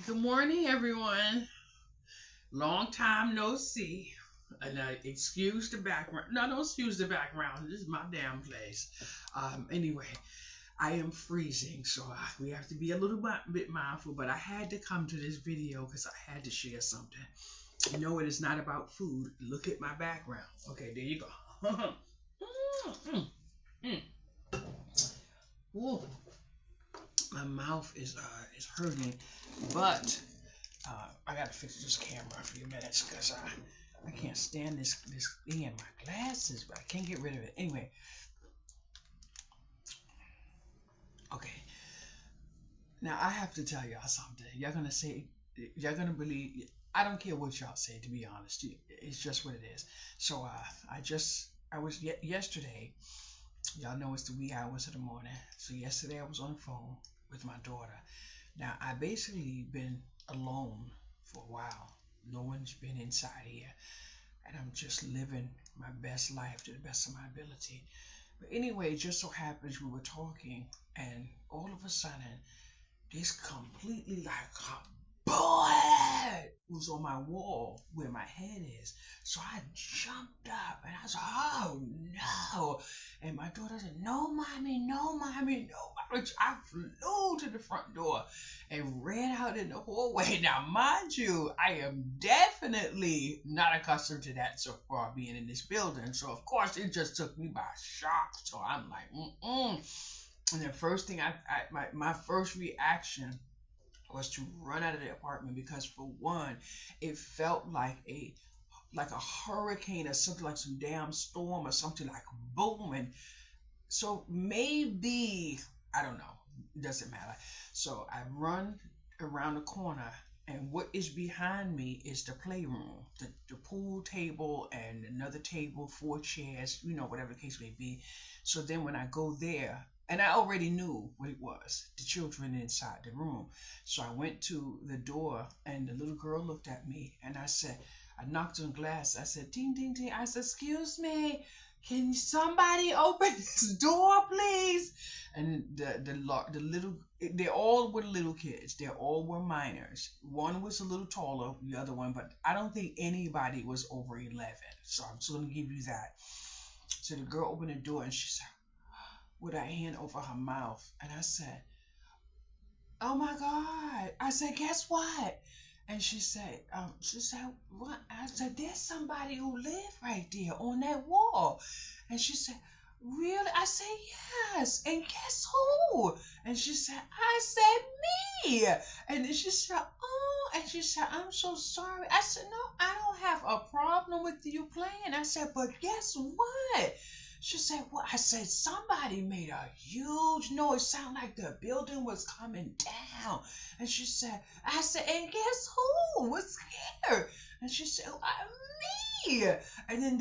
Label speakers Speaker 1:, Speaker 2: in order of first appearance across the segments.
Speaker 1: Good morning, everyone. Long time no see. And excuse the background. No, don't excuse the background. This is my damn place. Anyway, I am freezing, so we have to be a little bit mindful. But I had to come to this video because I had to share something. No, it is not about food. Look at my background. Okay, there you go. Mm, mm. Ooh, my mouth is hurting, but I gotta fix this camera for a few minutes because I can't stand this thing in my glasses, but I can't get rid of it. Anyway, okay. Now I have to tell y'all something. Y'all gonna believe. I don't care what y'all say. To be honest, it's just what it is. So I was yesterday. Y'all know it's the wee hours of the morning. So yesterday I was on the phone with my daughter. Now I basically been alone for a while. No one's been inside here, and I'm just living my best life to the best of my ability. But anyway, it just so happens we were talking, and all of a sudden, this completely like a bullet was on my wall where my head is. So I jumped up and I was like, oh no. And my daughter said, no, mommy, no, mommy, no, mommy. I flew to the front door and ran out in the hallway. Now, mind you, I am definitely not accustomed to that so far being in this building. So, of course, it just took me by shock. So I'm like, mm-mm. And the first thing my first reaction was to run out of the apartment because for one, it felt like a hurricane or something like some damn storm or something like boom. And so maybe I don't know, it doesn't matter. So I run around the corner, and what is behind me is the playroom, the pool table and another table, four chairs, whatever the case may be. So then when I go there, and I already knew what it was, the children inside the room. So I went to the door, and the little girl looked at me, and I knocked on glass. I said, ding, ding, ding. I said, excuse me, can somebody open this door, please? And the little, they all were little kids. They all were minors. One was a little taller, the other one, but I don't think anybody was over 11. So I'm just gonna give you that. So the girl opened the door and she said, with her hand over her mouth, and I said, oh my God. I said, guess what? And she said, what? I said, there's somebody who lived right there on that wall. And she said, really? I said, yes. And guess who? And she said, I said, me. And then she said, oh, and she said, I'm so sorry. I said, no, I don't have a problem with you playing. I said, but guess what? She said, "What?" I said, "Somebody made a huge noise. Sound like the building was coming down." And she said, "I said, and guess who was scared?" And she said, "Me." And then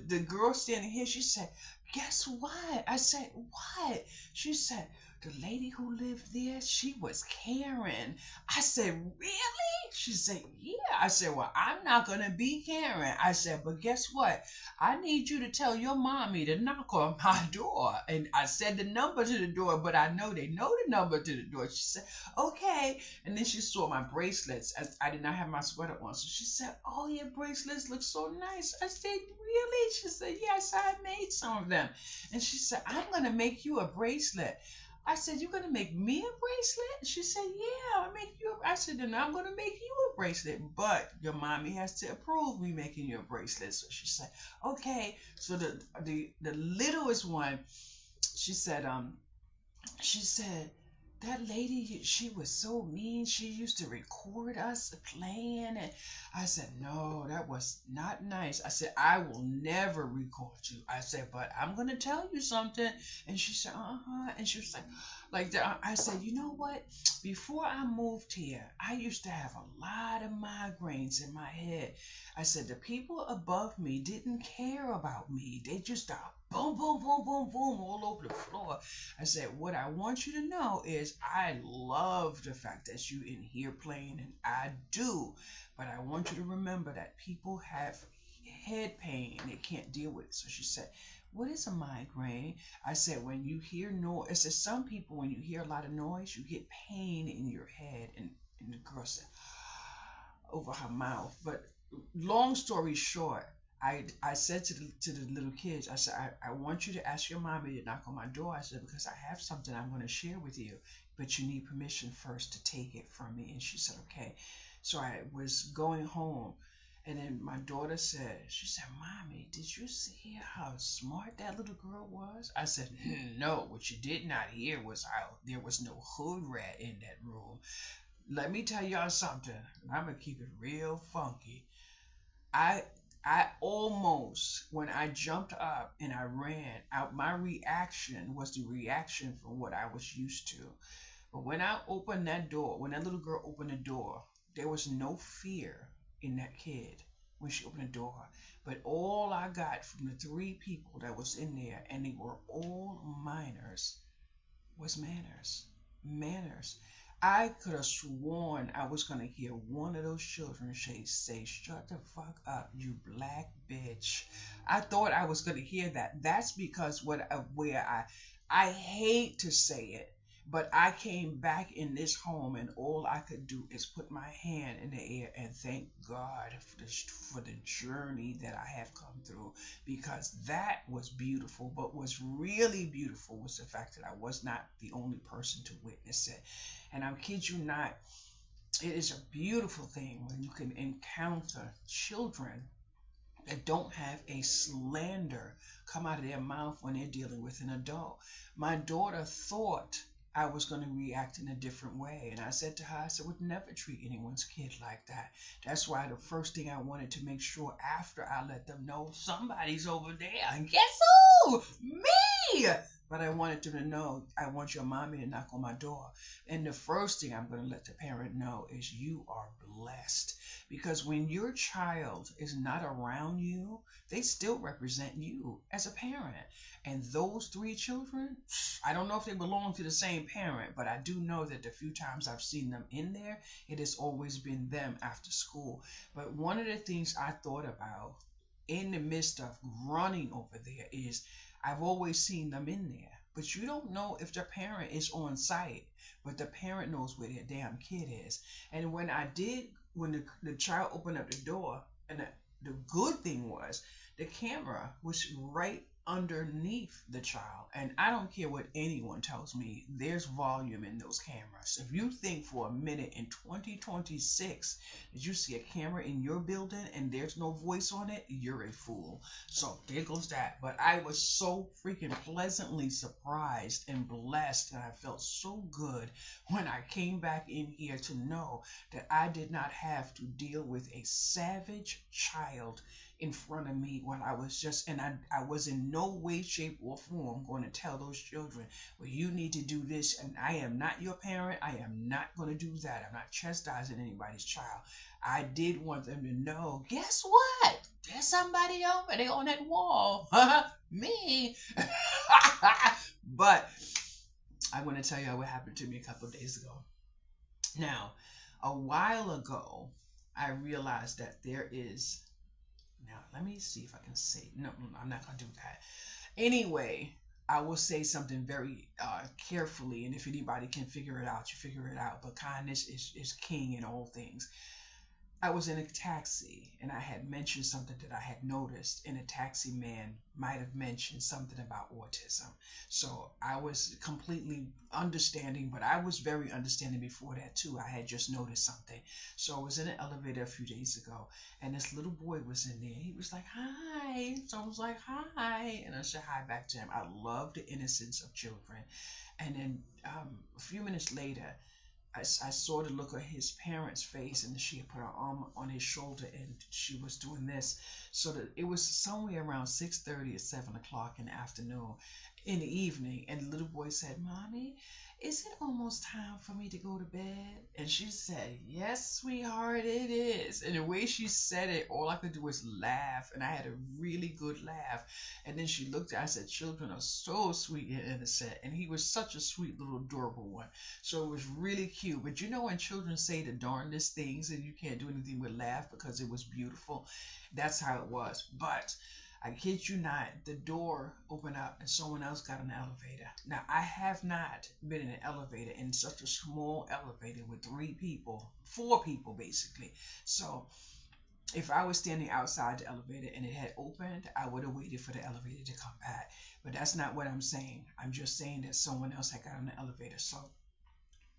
Speaker 1: the girl standing here, she said, "Guess what?" I said, "What?" She said, "The lady who lived there, she was Karen." I said, "Really?" She said, "Yeah." I said, "Well, I'm not gonna be Karen." I said, "But guess what? I need you to tell your mommy to knock on my door." And I said the number to the door, but I know they know the number to the door. She said, "Okay." And then she saw my bracelets. I did not have my sweater on. So she said, "Oh, your bracelets look so nice." I said, "Really?" She said, "Yes, I made some of them." And she said, "I'm going to make you a bracelet." I said, "You're gonna make me a bracelet?" She said, "Yeah, I'll make you I said, "Then I'm gonna make you a bracelet, but your mommy has to approve me making you a bracelet." So she said, "Okay." So the littlest one, she said, she said, that lady, she was so mean. She used to record us playing. And I said, "No, that was not nice." I said, "I will never record you." I said, "But I'm going to tell you something." And she said, "Uh-huh." And she was like that. I said, "You know what? Before I moved here, I used to have a lot of migraines in my head." I said, "The people above me didn't care about me. They just boom, boom, boom, boom, boom all over the floor." I said, "What I want you to know is I love the fact that you in here playing, and I do. But I want you to remember that people have head pain and they can't deal with it." So she said, what is a migraine? I said, when you hear noise, I said, some people, when you hear a lot of noise, you get pain in your head. And the girl said, over her mouth. But long story short, I said to the little kids, I said, I want you to ask your mommy to knock on my door. I said, because I have something I'm going to share with you, but you need permission first to take it from me. And she said, okay. So I was going home, and then my daughter said, she said, Mommy, did you see how smart that little girl was? I said, no, what you did not hear was how there was no hood rat in that room. Let me tell y'all something. I'm gonna keep it real funky. I I almost, when I jumped up and I ran out, my reaction was the reaction from what I was used to. But when I opened that door, when that little girl opened the door, there was no fear in that kid when she opened the door. But all I got from the three people that was in there, and they were all minors, was manners. Manners. I could have sworn I was going to hear one of those children say, shut the fuck up, you black bitch. I thought I was going to hear that. That's because where I hate to say it, but I came back in this home and all I could do is put my hand in the air and thank God for the journey that I have come through, because that was beautiful. But what's really beautiful was the fact that I was not the only person to witness it. And I kid you not, it is a beautiful thing when you can encounter children that don't have a slander come out of their mouth when they're dealing with an adult. My daughter thought I was going to react in a different way. And I said to her, I said, would never treat anyone's kid like that. That's why the first thing I wanted to make sure after I let them know somebody's over there. And guess who? Me! But I wanted them to know, I want your mommy to knock on my door. And the first thing I'm going to let the parent know is you are blessed. Because when your child is not around you, they still represent you as a parent. And those three children, I don't know if they belong to the same parent, but I do know that the few times I've seen them in there, it has always been them after school. But one of the things I thought about in the midst of running over there is I've always seen them in there. But you don't know if the parent is on site, but the parent knows where their damn kid is. And when the child opened up the door, and the good thing was the camera was right underneath the child. And I don't care what anyone tells me, there's volume in those cameras. If you think for a minute in 2026 that you see a camera in your building and there's no voice on it, you're a fool. So there goes that. But I was so freaking pleasantly surprised and blessed, and I felt so good when I came back in here to know that I did not have to deal with a savage child in front of me when I was just, and I was in no way, shape, or form going to tell those children, well, you need to do this, and I am not your parent. I am not going to do that. I'm not chastising anybody's child. I did want them to know, guess what? There's somebody over there on that wall. Me. But I want to tell you what happened to me a couple of days ago. Now, a while ago, I realized that there is, now, let me see if I can say, no, I'm not going to do that. Anyway, I will say something very carefully, and if anybody can figure it out, you figure it out. But kindness is king in all things. I was in a taxi, and I had mentioned something that I had noticed, and a taxi man might have mentioned something about autism. So I was completely understanding, but I was very understanding before that too. I had just noticed something. So I was in an elevator a few days ago, and this little boy was in there. He was like, hi. So I was like, hi. And I said hi back to him. I love the innocence of children. And then a few minutes later, I saw the look of his parents' face, and she had put her arm on his shoulder, and she was doing this. So that it was somewhere around 6:30 or 7 o'clock in the afternoon, in the evening, and the little boy said, Mommy, is it almost time for me to go to bed? And she said, yes, sweetheart, it is. And the way she said it, all I could do was laugh, and I had a really good laugh. And then she looked at, I said, children are so sweet and innocent, and he was such a sweet little adorable one. So it was really cute. But you know when children say the darndest things and you can't do anything but laugh because it was beautiful? That's how it was. But I kid you not, the door opened up and someone else got on the elevator. Now, I have not been in an elevator, in such a small elevator with three people, four people basically. So, if I was standing outside the elevator and it had opened, I would have waited for the elevator to come back. But that's not what I'm saying. I'm just saying that someone else had got on the elevator. So,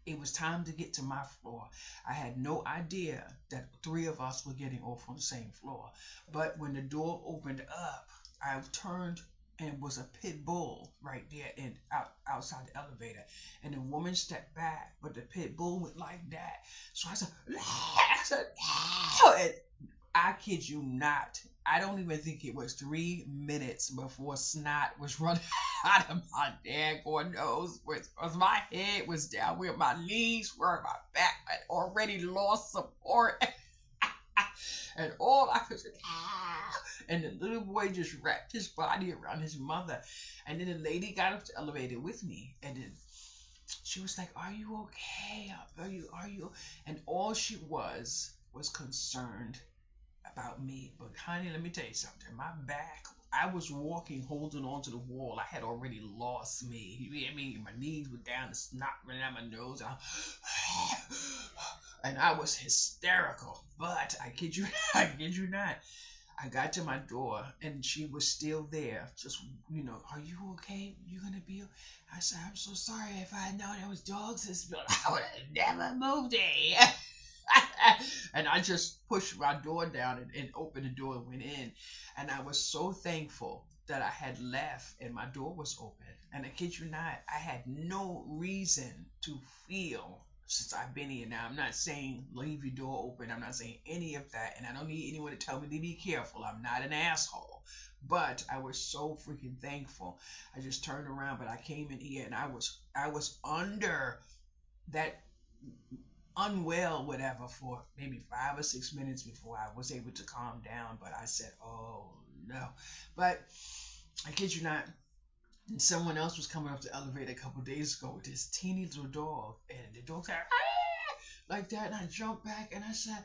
Speaker 1: it was time to get to my floor. I had no idea that three of us were getting off on the same floor. But when the door opened up, I turned and was a pit bull right there outside the elevator. And the woman stepped back, but the pit bull went like that. So I said, and I kid you not. I don't even think it was 3 minutes before snot was running out of my daggone nose. Was my head was down where my knees were, my back had already lost support. And all I could say, ah, and the little boy just wrapped his body around his mother. And then the lady got up the elevator with me. And then she was like, "Are you okay? Are you?" And all she was concerned about me. But honey, let me tell you something. My back, I was walking, holding on to the wall. I had already lost me. You know what I mean? My knees were down, the snot running out my nose. And I was hysterical. But I kid you, I kid you not. I got to my door and she was still there. Just, "Are you okay? You gonna be okay?" I said, "I'm so sorry. If I had known there was dogs in this building, I would have never moved it." And I just pushed my door down and opened the door and went in. And I was so thankful that I had left and my door was open. And I kid you not, I had no reason to feel since I've been here. Now, I'm not saying leave your door open. I'm not saying any of that. And I don't need anyone to tell me to be careful. I'm not an asshole. But I was so freaking thankful. I just turned around, but I came in here and I was under that unwell, whatever, for maybe 5 or 6 minutes before I was able to calm down. But I said, "Oh no." But I kid you not, someone else was coming up the elevator a couple days ago with this teeny little dog, and the dog said, "Ah!" like that, and I jumped back and I said,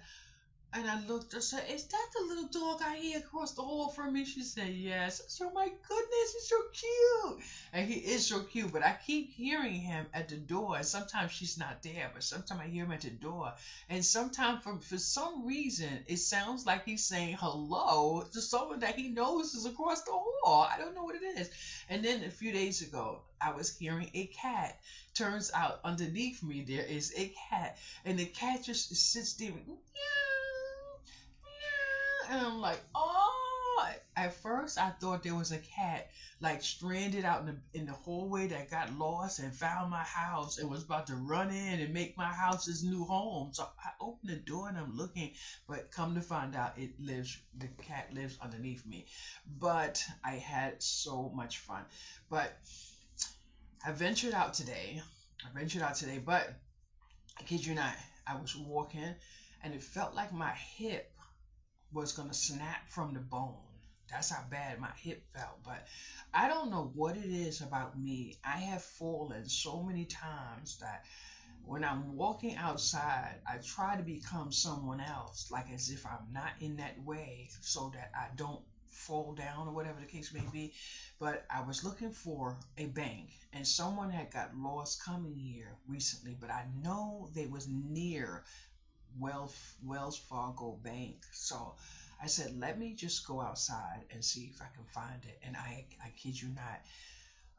Speaker 1: and I looked, I said, "Is that the little dog I hear across the hall from me?" She said, "Yes." I said, "Oh my goodness, he's so cute." And he is so cute, but I keep hearing him at the door. And sometimes she's not there, but sometimes I hear him at the door. And sometimes for some reason, it sounds like he's saying hello to someone that he knows is across the hall. I don't know what it is. And then a few days ago, I was hearing a cat. Turns out underneath me there is a cat. And the cat just sits there. And I'm like, "Oh!" At first, I thought there was a cat like stranded out in the hallway that got lost and found my house and was about to run in and make my house his new home. So I opened the door and I'm looking, but come to find out, the cat lives underneath me. But I had so much fun. But I ventured out today. But I kid you not, I was walking and it felt like my hip was gonna snap from the bone. That's how bad my hip felt. But I don't know what it is about me. I have fallen so many times that when I'm walking outside, I try to become someone else, like as if I'm not in that way, so that I don't fall down or whatever the case may be. But I was looking for a bank, and someone had got lost coming here recently, but I know they was near Wells Fargo Bank. So I said, let me just go outside and see if I can find it. And I kid you not.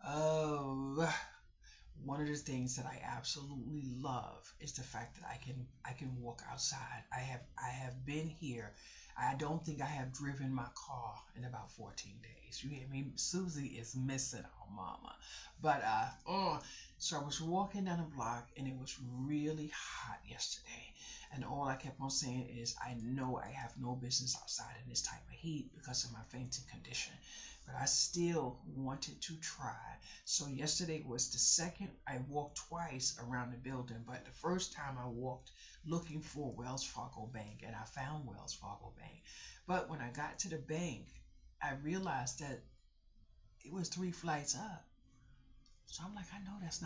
Speaker 1: Oh, one of the things that I absolutely love is the fact that I can walk outside. I have been here. I don't think I have driven my car in about 14 days. You hear me? Susie is missing our mama. But so I was walking down the block and it was really hot yesterday. And all I kept on saying is, I know I have no business outside in this type of heat because of my fainting condition. But I still wanted to try. So yesterday was the second. I walked twice around the building, but the first time I walked looking for Wells Fargo Bank, and I found Wells Fargo Bank. But when I got to the bank, I realized that it was 3 flights up. So I'm like, I know this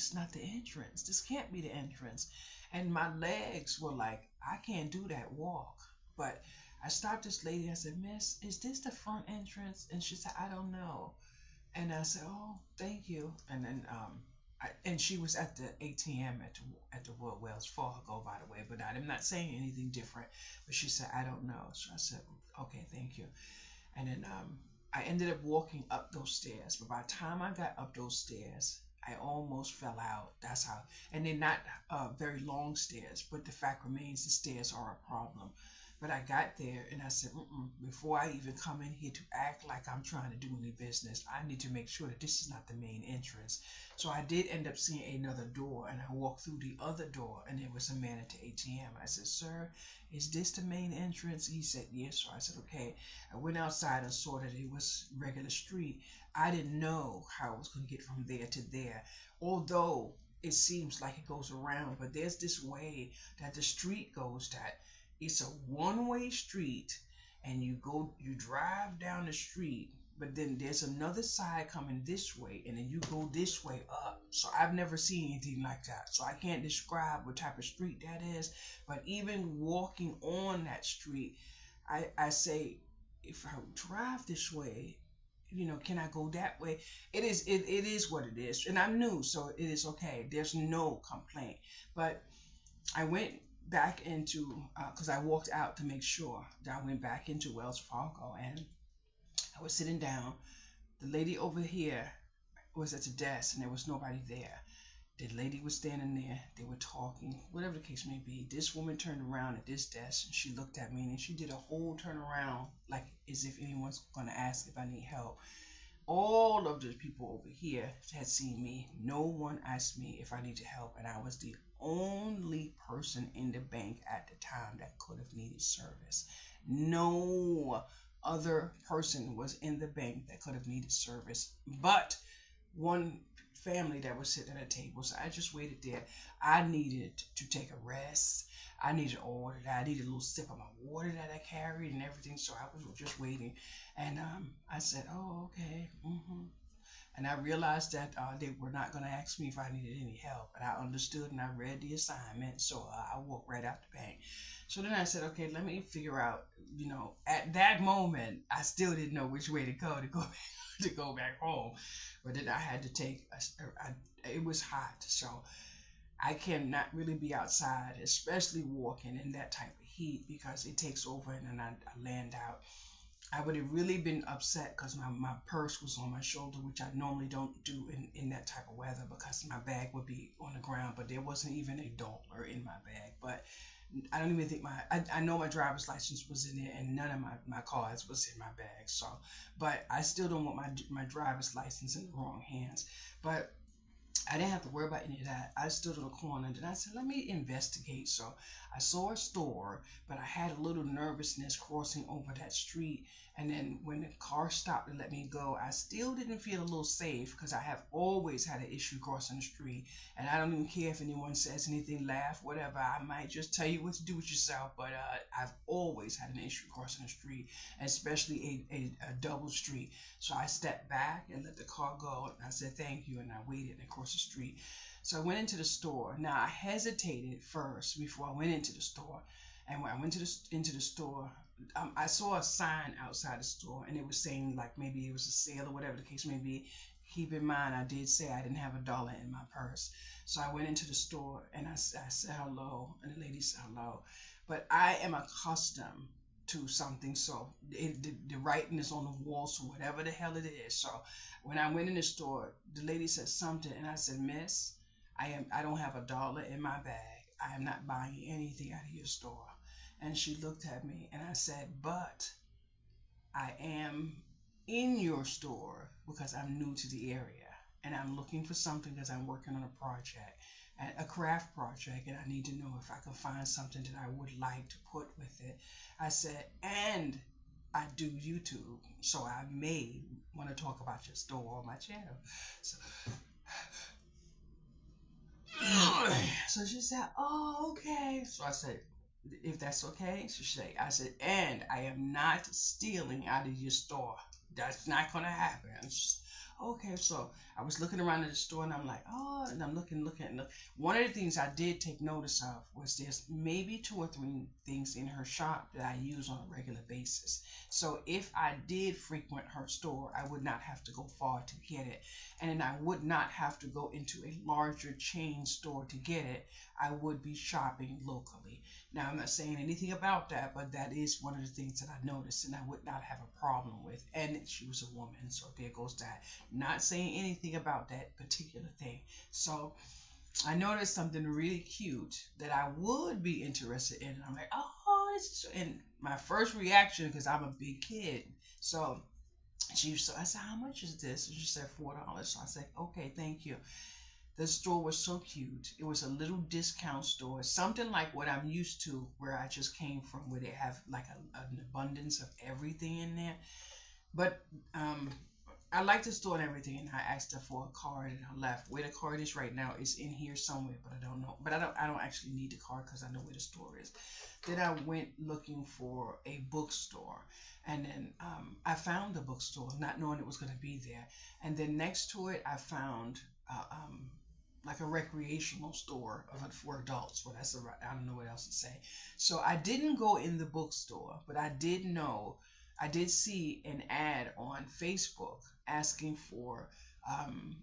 Speaker 1: is not the entrance. This can't be the entrance. And my legs were like, I can't do that walk. But I stopped this lady. I said, Miss, is this the front entrance? And she said, I don't know. And I said, oh, thank you. And then and she was at the ATM at the Wells Fargo, by the way. But I'm not saying anything different. But she said, I don't know. So I said, okay, thank you. And then I ended up walking up those stairs. But by the time I got up those stairs, I almost fell out. That's how. And they're not very long stairs. But the fact remains, the stairs are a problem. But I got there and I said, before I even come in here to act like I'm trying to do any business, I need to make sure that this is not the main entrance. So I did end up seeing another door, and I walked through the other door, and there was a man at the ATM. I said, sir, is this the main entrance? He said, yes. So I said, okay. I went outside and saw that it was regular street. I didn't know how I was going to get from there to there, although it seems like it goes around, but there's this way that the street goes that it's a one-way street, and you drive down the street, but then there's another side coming this way, and then you go this way up. So I've never seen anything like that, so I can't describe what type of street that is. But even walking on that street, I say, if I drive this way, can I go that way? It is what it is, and I'm new, so it is okay. There's no complaint. But I went back into, because I walked out to make sure that I went back into Wells Fargo, and I was sitting down. The lady over here was at the desk, and there was nobody there. The lady was standing there. They were talking, whatever the case may be. This woman turned around at this desk, and she looked at me, and she did a whole turnaround, like as if anyone's going to ask if I need help. All of the people over here had seen me. No one asked me if I needed help, and I was the only person in the bank at the time that could have needed service. No other person was in the bank that could have needed service but one family that was sitting at a table. So I just waited there. I needed to take a rest. I needed order. I needed a little sip of my water that I carried and everything. So I was just waiting. And I said, oh, okay. And I realized that they were not going to ask me if I needed any help. And I understood and I read the assignment. So I walked right out the bank. So then I said, okay, let me figure out, at that moment, I still didn't know which way to go to go back home. But then I had to it was hot. So I cannot really be outside, especially walking in that type of heat, because it takes over and then I land out. I would have really been upset because my purse was on my shoulder, which I normally don't do in that type of weather, because my bag would be on the ground, but there wasn't even a dollar in my bag. But I don't even think I know my driver's license was in there, and none of my cards was in my bag. So, but I still don't want my driver's license in the wrong hands. But I didn't have to worry about any of that. I stood on the corner and then I said, let me investigate. So I saw a store, but I had a little nervousness crossing over that street. And then when the car stopped to let me go, I still didn't feel a little safe, because I have always had an issue crossing the street. And I don't even care if anyone says anything, laugh, whatever. I might just tell you what to do with yourself. But I've always had an issue crossing the street, especially a double street. So I stepped back and let the car go. And I said, thank you. And I waited across the street. So I went into the store. Now I hesitated first before I went into the store. And when I went into the store, I saw a sign outside the store, and it was saying like maybe it was a sale or whatever the case may be. Keep in mind, I did say I didn't have a dollar in my purse. So I went into the store and I said hello, and the lady said hello. But I am accustomed to something, so the writing is on the wall, so whatever the hell it is. So when I went in the store, the lady said something, and I said, Miss, I don't have a dollar in my bag. I am not buying anything out of your store. And she looked at me, and I said, but I am in your store because I'm new to the area, and I'm looking for something because I'm working on a project, a craft project, and I need to know if I can find something that I would like to put with it. I said, and I do YouTube, so I may want to talk about your store on my channel. So she said, oh, okay. So I said, if that's okay. So she said, I said, and I am not stealing out of your store. That's not going to happen. Okay, so I was looking around at the store and I'm like, oh, and I'm looking. And one of the things I did take notice of was there's maybe two or three things in her shop that I use on a regular basis. So if I did frequent her store, I would not have to go far to get it. And then I would not have to go into a larger chain store to get it. I would be shopping locally. Now, I'm not saying anything about that, but that is one of the things that I noticed and I would not have a problem with. And she was a woman, so there goes that. Not saying anything about that particular thing. So I noticed something really cute that I would be interested in. And I'm like, oh, and my first reaction, because I'm a big kid, so so I said, how much is this? And she said $4. So I said, okay, thank you. The store was so cute. It was a little discount store, something like what I'm used to where I just came from, where they have like an abundance of everything in there. But um, I like the store and everything, and I asked her for a card, and I left. Where the card is right now is in here somewhere, but I don't know. But I don't actually need the card because I know where the store is. Then I went looking for a bookstore, and then I found the bookstore, not knowing it was going to be there. And then next to it, I found like a recreational store for adults. Well, that's the right. I don't know what else to say. So I didn't go in the bookstore, but I did know. I did see an ad on Facebook asking for um,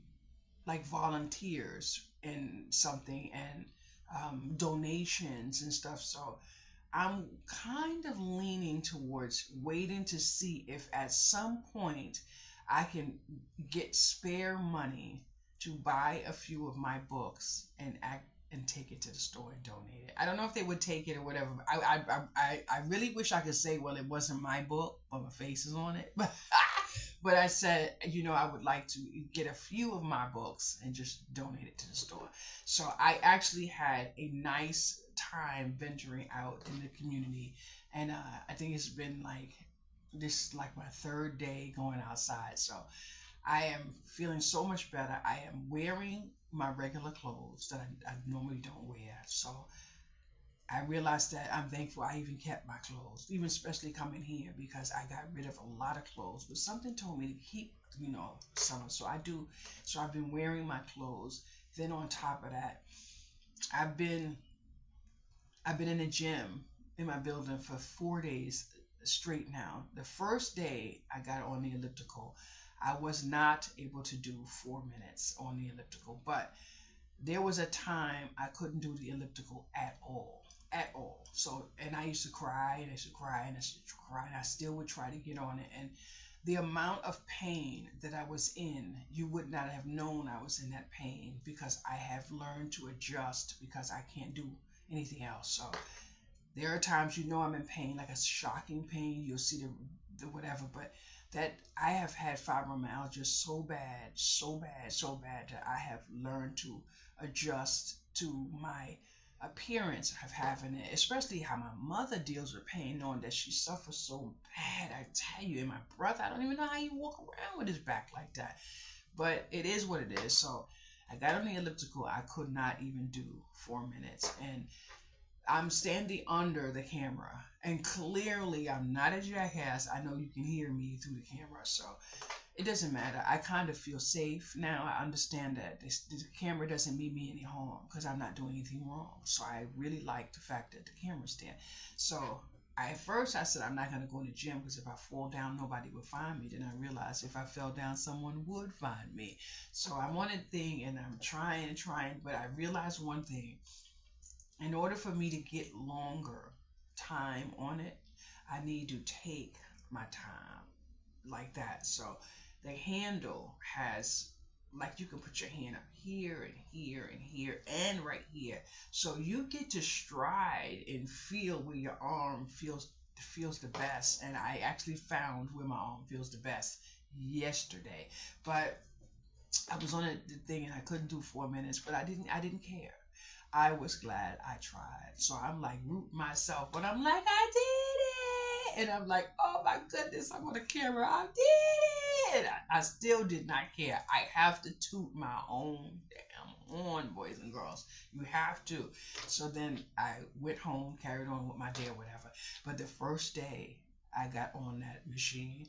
Speaker 1: like volunteers and something and donations and stuff. So I'm kind of leaning towards waiting to see if at some point I can get spare money to buy a few of my books and act and take it to the store and donate it. I don't know if they would take it or whatever. But I really wish I could say, well, it wasn't my book, but my face is on it. But I said, I would like to get a few of my books and just donate it to the store. So I actually had a nice time venturing out in the community, and I think it's been like this like my third day going outside. So I am feeling so much better. I am wearing my regular clothes that I normally don't wear. So I realized that I'm thankful I even kept my clothes, even especially coming here because I got rid of a lot of clothes. But something told me to keep, some. So I do. So I've been wearing my clothes. Then on top of that, I've been I've been in the gym in my building for 4 days straight now. The first day I got on the elliptical, I was not able to do 4 minutes on the elliptical, but there was a time I couldn't do the elliptical at all. At all. So, and I used to cry and I used to cry and I used to cry and I still would try to get on it. And the amount of pain that I was in, you would not have known I was in that pain because I have learned to adjust because I can't do anything else. So there are times I'm in pain, like a shocking pain. You'll see the whatever, but that I have had fibromyalgia so bad, so bad, so bad that I have learned to adjust to my appearance of having it, especially how my mother deals with pain, knowing that she suffers so bad. I tell you, and my brother, I don't even know how you walk around with his back like that. But it is what it is. So I got on the elliptical. I could not even do 4 minutes, and I'm standing under the camera, and clearly I'm not a jackass. I know you can hear me through the camera, so it doesn't matter. I kind of feel safe now. I understand that the camera doesn't mean me any harm because I'm not doing anything wrong. So I really like the fact that the camera's there. So at first I said I'm not going to go in the gym because if I fall down, nobody would find me. Then I realized if I fell down, someone would find me. So I'm on a thing and I'm trying and trying, but I realized one thing. In order for me to get longer time on it, I need to take my time like that. So the handle has, like, you can put your hand up here and here and here and right here. So you get to stride and feel where your arm feels the best. And I actually found where my arm feels the best yesterday. But I was on the thing and I couldn't do 4 minutes, but I didn't care. I was glad I tried. So I'm like rooting myself, but I'm like, I did it. And I'm like, oh my goodness, I'm on the camera. I did it. I still did not care. I have to toot my own damn horn, boys and girls. You have to. So then I went home, carried on with my day or whatever. But the first day I got on that machine,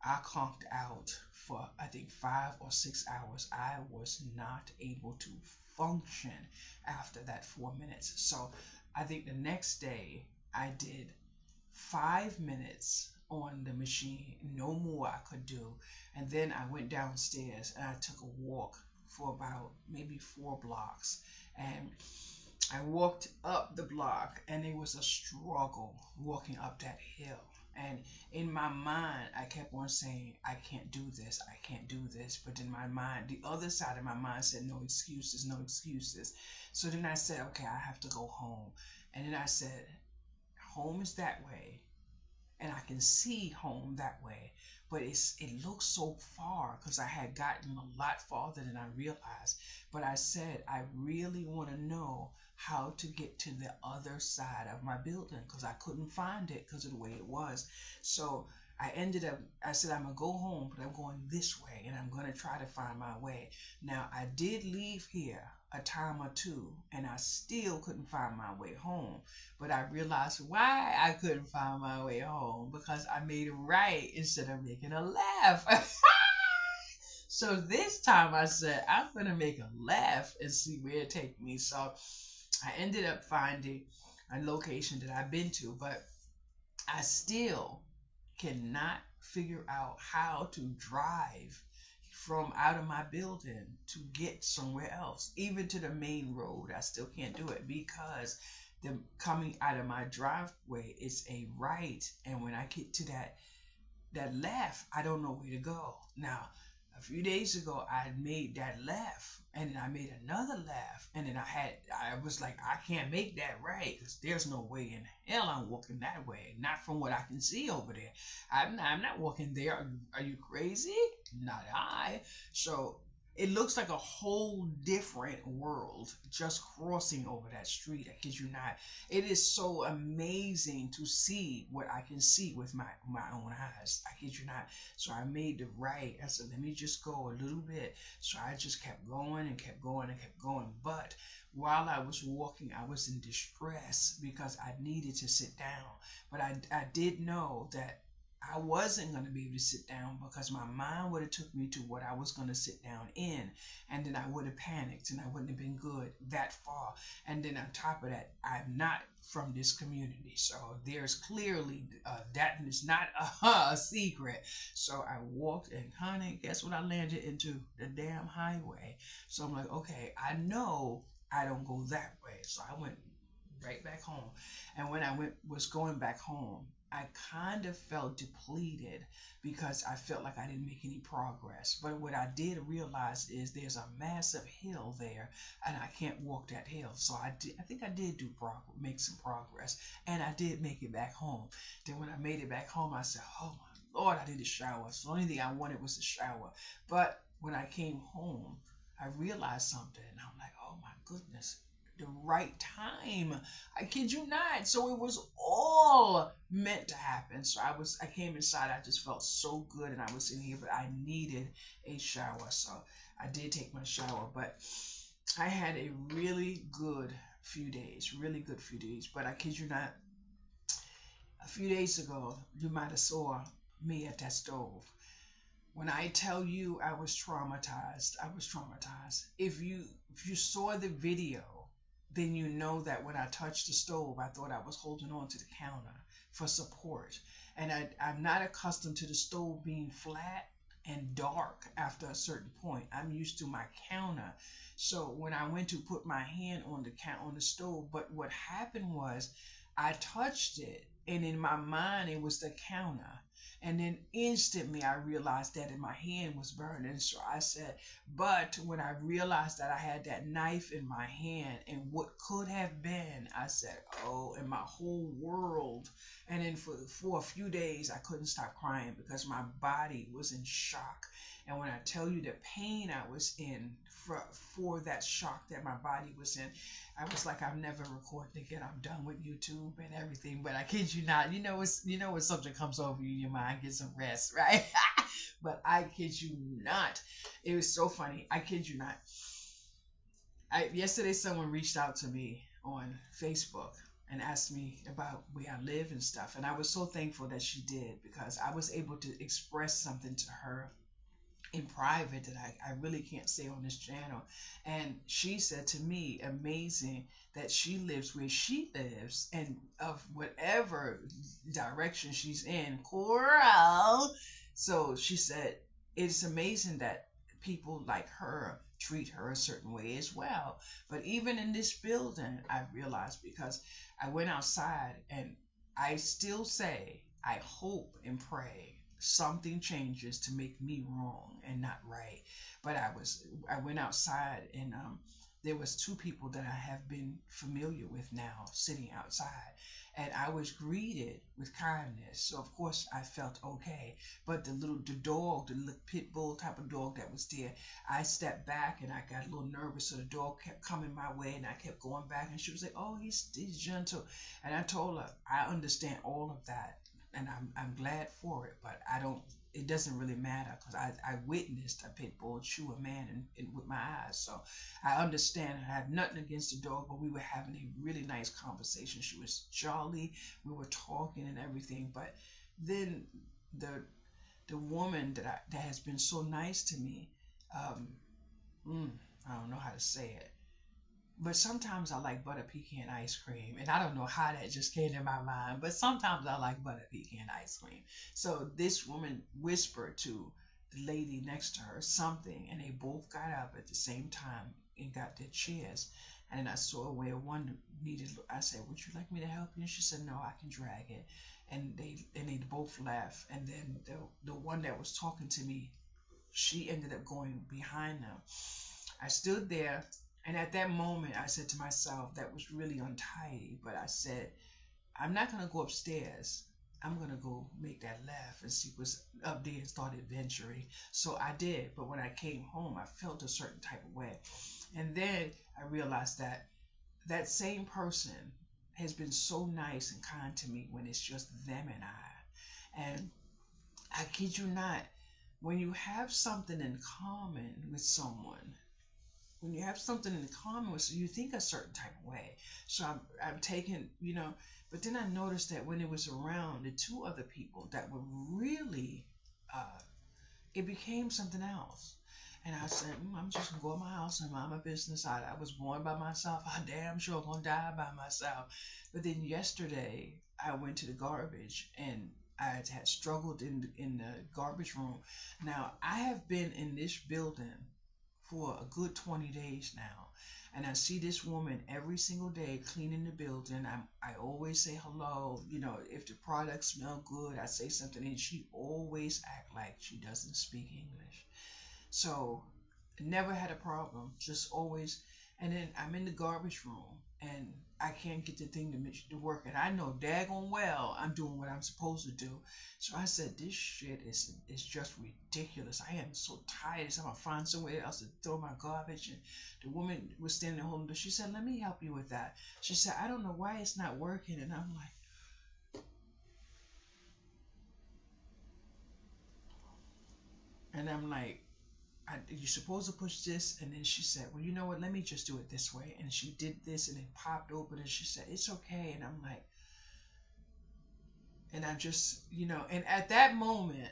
Speaker 1: I conked out for I think 5 or 6 hours. I was not able to function after that 4 minutes. So I think the next day I did 5 minutes on the machine, no more I could do. And then I went downstairs and I took a walk for about maybe 4 blocks. And I walked up the block and it was a struggle walking up that hill. And in my mind, I kept on saying, I can't do this, I can't do this. But in my mind, the other side of my mind said, no excuses, no excuses. So then I said, okay, I have to go home. And then I said, home is that way and I can see home that way. But it looks so far because I had gotten a lot farther than I realized. But I said I really want to know how to get to the other side of my building because I couldn't find it because of the way it was. So I said, I'm going to go home, but I'm going this way and I'm going to try to find my way. Now, I did leave here a time or two and I still couldn't find my way home. But I realized why I couldn't find my way home because I made a right instead of making a left. So this time I said, I'm going to make a left and see where it takes me. So I ended up finding a location that I've been to, but I still cannot figure out how to drive from out of my building to get somewhere else, even to the main road. I still can't do it because the coming out of my driveway is a right, and when I get to that left, I don't know where to go. Now, a few days ago, I made that left, and then I made another left, and then I was like, I can't make that right, because there's no way in hell I'm walking that way, not from what I can see over there. I'm not walking there. Are you crazy? Not I. So it looks like a whole different world just crossing over that street. I kid you not. It is so amazing to see what I can see with my own eyes. I kid you not. So I made the right. I said, let me just go a little bit. So I just kept going and kept going and kept going. But while I was walking, I was in distress because I needed to sit down. But I did know that I wasn't going to be able to sit down because my mind would have took me to what I was going to sit down in, and then I would have panicked and I wouldn't have been good that far. And then on top of that, I'm not from this community, so there's clearly that is not a secret. So I walked, and honey, guess what I landed into? The damn highway. So I'm like, okay, I know I don't go that way. So I went right back home. And when I was going back home, I kind of felt depleted because I felt like I didn't make any progress. But what I did realize is there's a massive hill there, and I can't walk that hill. So I think I did make some progress, and I did make it back home. Then when I made it back home, I said, "Oh my Lord, I need a shower." So the only thing I wanted was a shower. But when I came home, I realized something, and I'm like, "Oh my goodness." The right time. I kid you not. So it was all meant to happen. So I came inside. I just felt so good, and I was in here, but I needed a shower. So I did take my shower, but I had a really good few days. Really good few days. But I kid you not. A few days ago, you might have saw me at that stove. When I tell you I was traumatized, I was traumatized. If you saw the video, then you know that when I touched the stove, I thought I was holding on to the counter for support. And I'm not accustomed to the stove being flat and dark after a certain point. I'm used to my counter. So when I went to put my hand on the stove, but what happened was I touched it, and in my mind it was the counter. And then instantly I realized that my hand was burning. So I said, but when I realized that I had that knife in my hand and what could have been, I said, oh, and my whole world. And then for a few days, I couldn't stop crying because my body was in shock. And when I tell you the pain I was in for that shock that my body was in, I was like, I'm never recording again. I'm done with YouTube and everything. But I kid you not, when something comes over you, your mind gets some rest, right? But I kid you not, it was so funny. I kid you not. Yesterday, someone reached out to me on Facebook, and asked me about where I live and stuff. And I was so thankful that she did, because I was able to express something to her in private that I really can't say on this channel. And she said to me, amazing that she lives where she lives, and of whatever direction she's in, Coral. So she said, it's amazing that people like her treat her a certain way as well. But even in this building, I realized, because I went outside, and I still say, I hope and pray something changes to make me wrong and not right. But I went outside, and there was two people that I have been familiar with now sitting outside, and I was greeted with kindness. So of course I felt okay. But the dog, the little pit bull type of dog that was there, I stepped back and I got a little nervous. So the dog kept coming my way, and I kept going back, and she was like, "Oh, he's gentle," and I told her I understand all of that, and I'm glad for it, but I don't. It doesn't really matter, because I witnessed a pit bull chew a man with my eyes, so I understand. I have nothing against the dog, but we were having a really nice conversation. She was jolly. We were talking and everything, but then the the woman that has been so nice to me, um, mm, I don't know how to say it, but sometimes I like butter pecan ice cream, and I don't know how that just came to my mind, but sometimes I like butter pecan ice cream. So this woman whispered to the lady next to her something, and they both got up at the same time and got their chairs. And I saw where one needed. I said, "Would you like me to help you?" And she said, "No, I can drag it." And they both laughed. And then the one that was talking to me, she ended up going behind them. I stood there, and at that moment, I said to myself, that was really untidy, but I said, I'm not going to go upstairs. I'm going to go make that laugh and see what's up there and start adventuring. So I did, but when I came home, I felt a certain type of way. And then I realized that that same person has been so nice and kind to me when it's just them and I. And I kid you not, when you have something in common with someone, when you have something in common with, so you think a certain type of way. So I'm taking, but then I noticed that when it was around the two other people that were really, uh, it became something else. And I said, I'm just gonna go in my house and mind my business. I was born by myself. I damn sure gonna die by myself. But then yesterday I went to the garbage, and I had struggled in the garbage room. Now I have been in this building for a good 20 days now. And I see this woman every single day cleaning the building. I always say hello. If the products smell good, I say something, and she always act like she doesn't speak English. So never had a problem, just always. And then I'm in the garbage room, and I can't get the thing to work, and I know daggone well I'm doing what I'm supposed to do. So I said, this shit is just ridiculous. I am so tired. So I'm gonna find somewhere else to throw my garbage. And the woman was standing there holding the door. She said, let me help you with that. She said, I don't know why it's not working. And I'm like, you're supposed to push this. And then she said, well, you know what, let me just do it this way. And she did this, and it popped open, and she said, it's okay. And I'm like, and I just, and at that moment,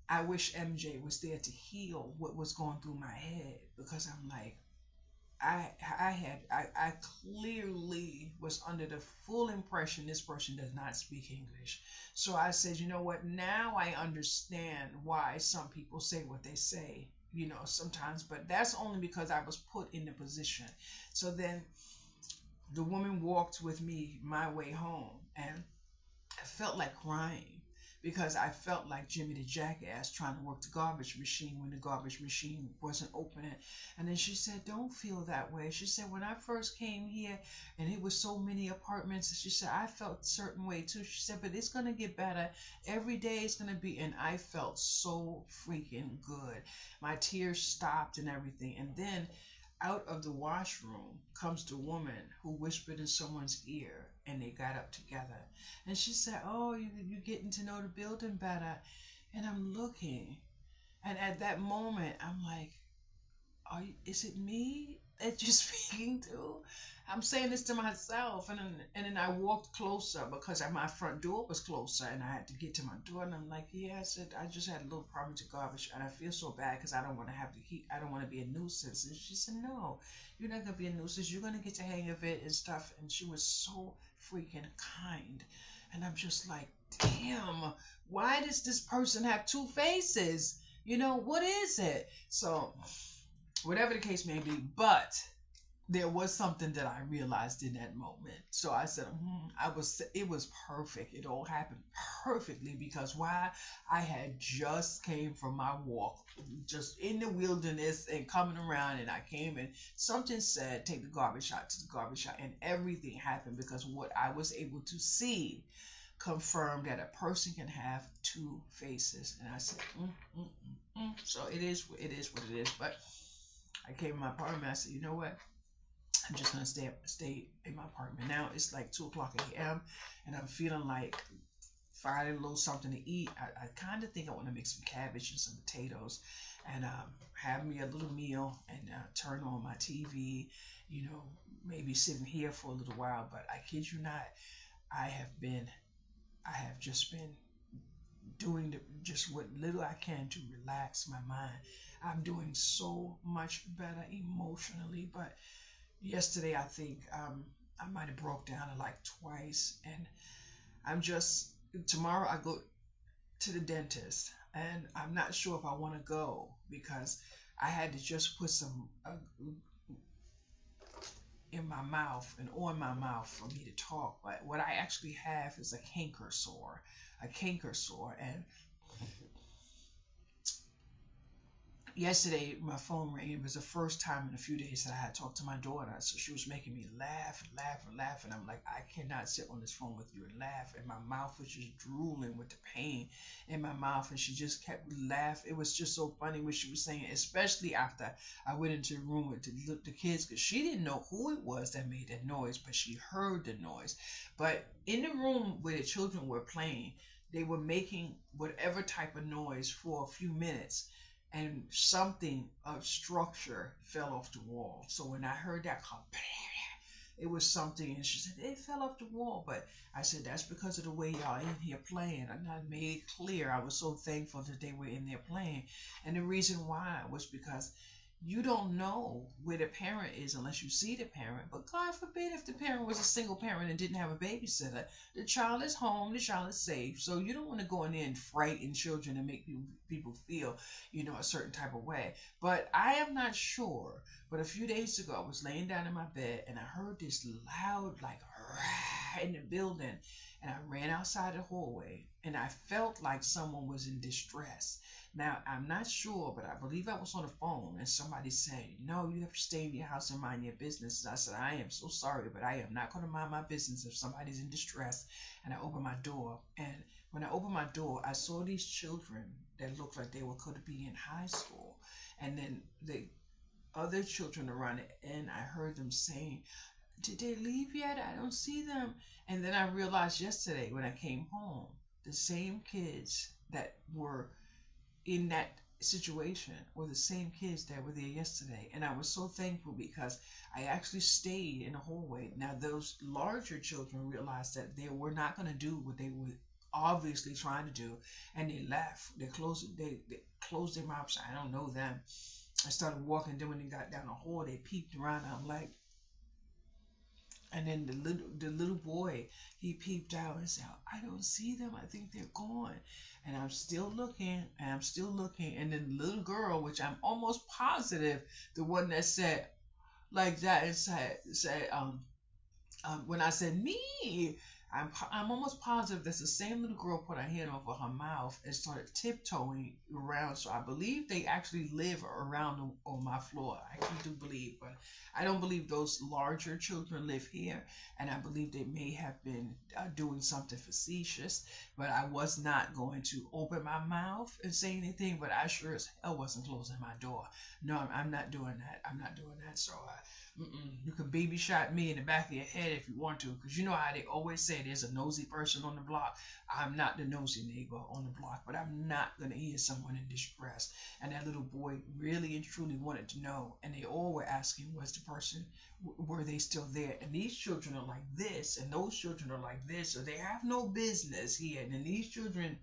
Speaker 1: I wish MJ was there to heal what was going through my head, because I'm like, I clearly was under the full impression this person does not speak English. So I said, you know what? Now I understand why some people say what they say, sometimes, but that's only because I was put in the position. So then the woman walked with me my way home, and I felt like crying, because I felt like Jimmy the Jackass trying to work the garbage machine when the garbage machine wasn't opening. And then she said, don't feel that way. She said, when I first came here and it was so many apartments, she said, I felt a certain way too. She said, but it's going to get better. Every day it's going to be. And I felt so freaking good. My tears stopped and everything. And then out of the washroom comes the woman who whispered in someone's ear, and they got up together. And she said, oh, you're getting to know the building better. And I'm looking. And at that moment, I'm like, is it me? that you're speaking to? I'm saying this to myself, and then I walked closer because my front door was closer, and I had to get to my door. And I'm like, yeah, I said I just had a little problem with the garbage, and I feel so bad because I don't want to have to keep, I don't want to be a nuisance. And she said, no, you're not gonna be a nuisance. You're gonna get the hang of it and stuff. And she was so freaking kind, and I'm just like, damn, why does this person have two faces? What is it? So whatever the case may be, but there was something that I realized in that moment. So I said, it was perfect. It all happened perfectly because why? I had just came from my walk, just in the wilderness and coming around, and I came and something said, take the garbage out to the garbage out, and everything happened because what I was able to see confirmed that a person can have two faces, and I said, so it is what it is. But I came in my apartment. I said, you know what? I'm just gonna stay in my apartment. Now it's like 2 o'clock a.m. and I'm feeling like finding a little something to eat. I kind of think I want to make some cabbage and some potatoes, and have me a little meal and turn on my TV. Maybe sitting here for a little while. But I kid you not, I have been, I have just been doing just what little I can to relax my mind. I'm doing so much better emotionally, but yesterday I think I might have broke down like twice, and I'm just tomorrow I go to the dentist, and I'm not sure if I want to go because I had to just put some in my mouth and on my mouth for me to talk. But what I actually have is a canker sore, and yesterday my phone rang. It was the first time in a few days that I had talked to my daughter. So she was making me laugh and laugh and laugh. And I'm like, I cannot sit on this phone with you and laugh. And my mouth was just drooling with the pain in my mouth. And she just kept laughing. It was just so funny what she was saying, especially after I went into the room with the kids, because she didn't know who it was that made that noise, but she heard the noise. But in the room where the children were playing, they were making whatever type of noise for a few minutes, and something of structure fell off the wall. So when I heard that come, it was something, and she said it fell off the wall. But I said that's because of the way y'all in here playing. And I made it clear I was so thankful that they were in there playing, and the reason why was because you don't know where the parent is unless you see the parent. But God forbid if the parent was a single parent and didn't have a babysitter. The child is home, the child is safe. So you don't want to go in there and frighten children and make people feel, a certain type of way. But I am not sure. But a few days ago, I was laying down in my bed and I heard this loud, like, in the building. And I ran outside the hallway and I felt like someone was in distress. Now, I'm not sure, but I believe I was on the phone and somebody said, no, you have to stay in your house and mind your business. I said, I am so sorry, but I am not going to mind my business if somebody's in distress. And I opened my door. And when I opened my door, I saw these children that looked like they were could be in high school. And then the other children around it, and I heard them saying, did they leave yet? I don't see them. And then I realized yesterday when I came home, the same kids that were in that situation were the same kids that were there yesterday. And I was so thankful because I actually stayed in the hallway. Now, those larger children realized that they were not going to do what they were obviously trying to do, and they left. They closed their mouths. I don't know them. I started walking. Then when they got down the hall, they peeped around. I'm like, and then the little boy, he peeped out and said, I don't see them. I think they're gone. And I'm still looking, and I'm still looking. And then the little girl, which I'm almost positive, the one that said like that and said, when I said me, I'm almost positive that's the same little girl put her hand over her mouth and started tiptoeing around. So I believe they actually live around on my floor. I actually do believe, but I don't believe those larger children live here. And I believe they may have been doing something facetious, but I was not going to open my mouth and say anything. But I sure as hell wasn't closing my door. No, I'm not doing that. I'm not doing that. So You can baby shot me in the back of your head if you want to, because you know how they always say there's a nosy person on the block. I'm not the nosy neighbor on the block, but I'm not gonna hear someone in distress. And that little boy really and truly wanted to know, and they all were asking, was the person, were they still there? And these children are like this, and those children are like this, so they have no business here. And then these children,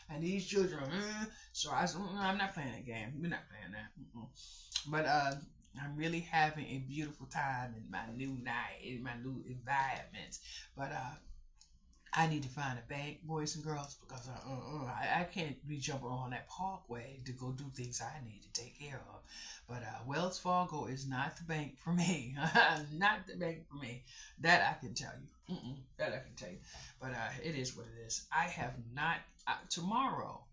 Speaker 1: and these children, So I said, I'm not playing that game. We're not playing that. But I'm really having a beautiful time in my new night, in my new environment. But I need to find a bank, boys and girls, because I can't be jumping on that parkway to go do things I need to take care of. But Wells Fargo is not the bank for me. Not the bank for me. That I can tell you. That I can tell you. But it is what it is. I have not, tomorrow,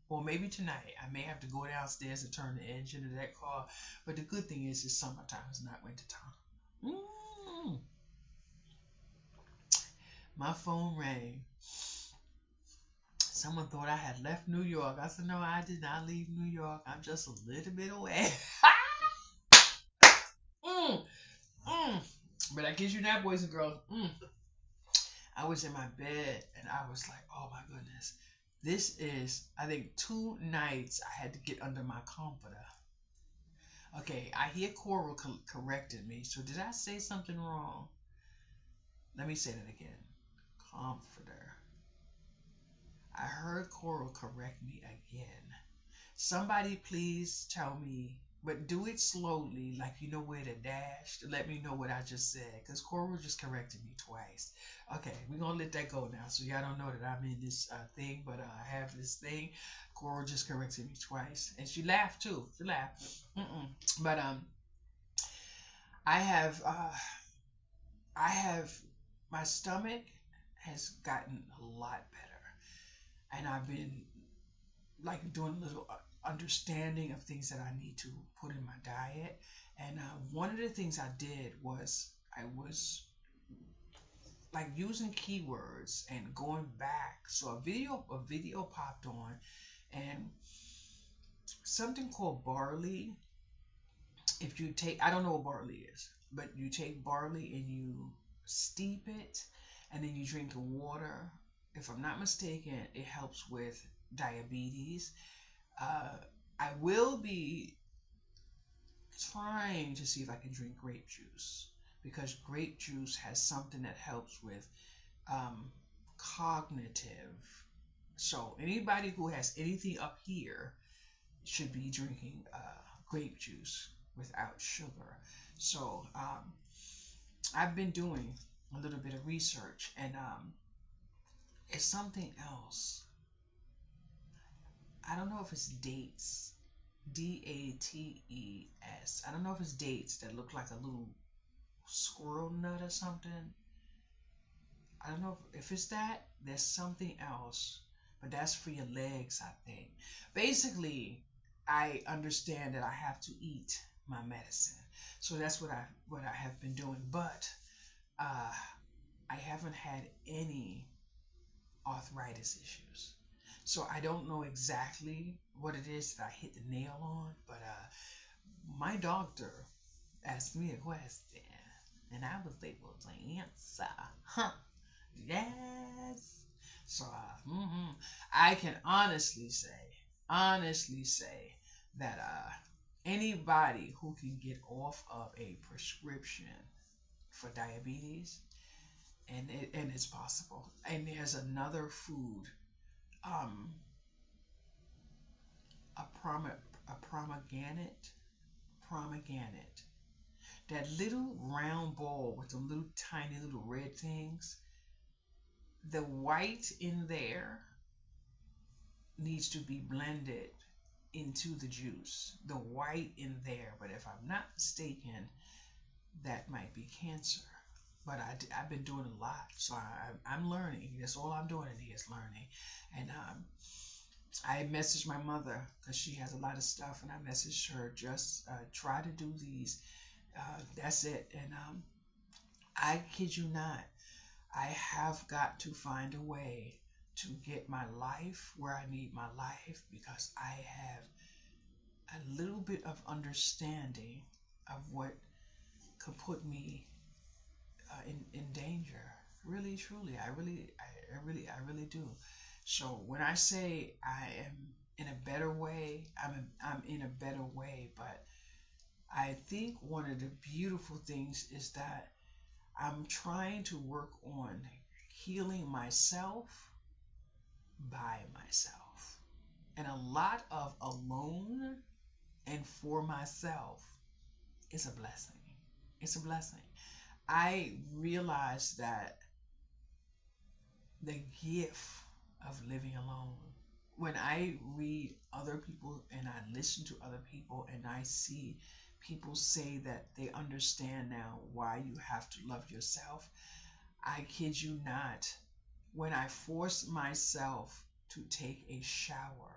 Speaker 1: or maybe tonight, I may have to go downstairs and turn the engine of that car. But the good thing is, it's summertime, it's not wintertime. Mm. My phone rang. Someone thought I had left New York. I said, no, I did not leave New York. I'm just a little bit away. mm, mm. But I kid you not, boys and girls. I was in my bed and I was like, oh my goodness. This is, I think, 2 nights I had to get under my comforter. Okay, I hear Coral corrected me. So did I say something wrong? Let me say that again. Comforter. I heard Coral correct me again. Somebody please tell me, but do it slowly, like you know where to dash, to let me know what I just said, because Coral just corrected me twice. Okay, we're going to let that go now, so y'all don't know that I'm in this thing, but I have this thing. Coral just corrected me twice, and she laughed too. She laughed. But I have, I have, my stomach has gotten a lot better, and I've been like doing a little understanding of things that I need to put in my diet. And one of the things I did was I was like using keywords and going back. So a video popped on, and something called barley. If you take, I don't know what barley is, but you take barley and you steep it, and then you drink the water. If I'm not mistaken, it helps with diabetes. uh, I will be trying to see if I can drink grape juice, because grape juice has something that helps with um, cognitive. So anybody who has anything up here should be drinking grape juice without sugar. So I've been doing a little bit of research, and it's something else. I don't know if it's dates. Dates. I don't know if it's dates that look like a little squirrel nut or something. I don't know if it's that. There's something else, but that's for your legs, I think. Basically, I understand that I have to eat my medicine, so that's what I have been doing. But uh, I haven't had any arthritis issues. So I don't know exactly what it is that I hit the nail on, but my doctor asked me a question, and I was able to answer. Huh? Yes. So I can honestly say that anybody who can get off of a prescription for diabetes, and it's possible. And there's another food, um, a pomegranate, that little round ball with the little tiny little red things. The white in there needs to be blended into the juice. The white in there, but if I'm not mistaken, that might be cancer. But I've been doing a lot, so I'm learning. That's all I'm doing in here is learning. And I messaged my mother because she has a lot of stuff, and I messaged her, just try to do these. That's it. And I kid you not, I have got to find a way to get my life where I need my life, because I have a little bit of understanding of what could put me in danger. Really, truly, I really do. So when I say I am in a better way, I'm in a better way. But I think one of the beautiful things is that I'm trying to work on healing myself by myself. And a lot of alone and for myself is a blessing. It's a blessing. I realize that the gift of living alone, when I read other people and I listen to other people and I see people say that they understand now why you have to love yourself, I kid you not. When I force myself to take a shower,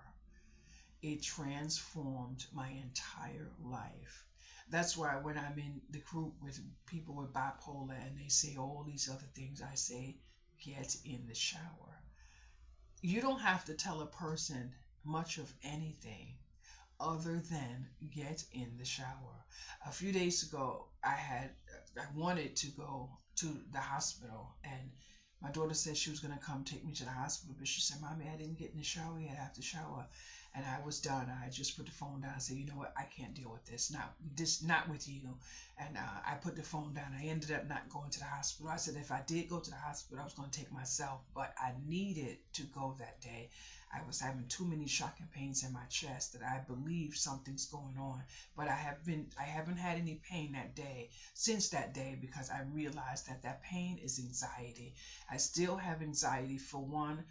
Speaker 1: it transformed my entire life. That's why when I'm in the group with people with bipolar and they say all these other things, I say, get in the shower. You don't have to tell a person much of anything other than get in the shower. A few days ago, I wanted to go to the hospital, and my daughter said she was gonna come take me to the hospital, but she said, "Mommy, I didn't get in the shower yet. I have to shower." And I was done. I just put the phone down. I said, "You know what? I can't deal with this. Not with you." And I put the phone down. I ended up not going to the hospital. I said if I did go to the hospital, I was going to take myself, but I needed to go that day. I was having too many shocking pains in my chest that I believe something's going on. But I haven't had any pain that day since that day because I realized that that pain is anxiety. I still have anxiety. For one,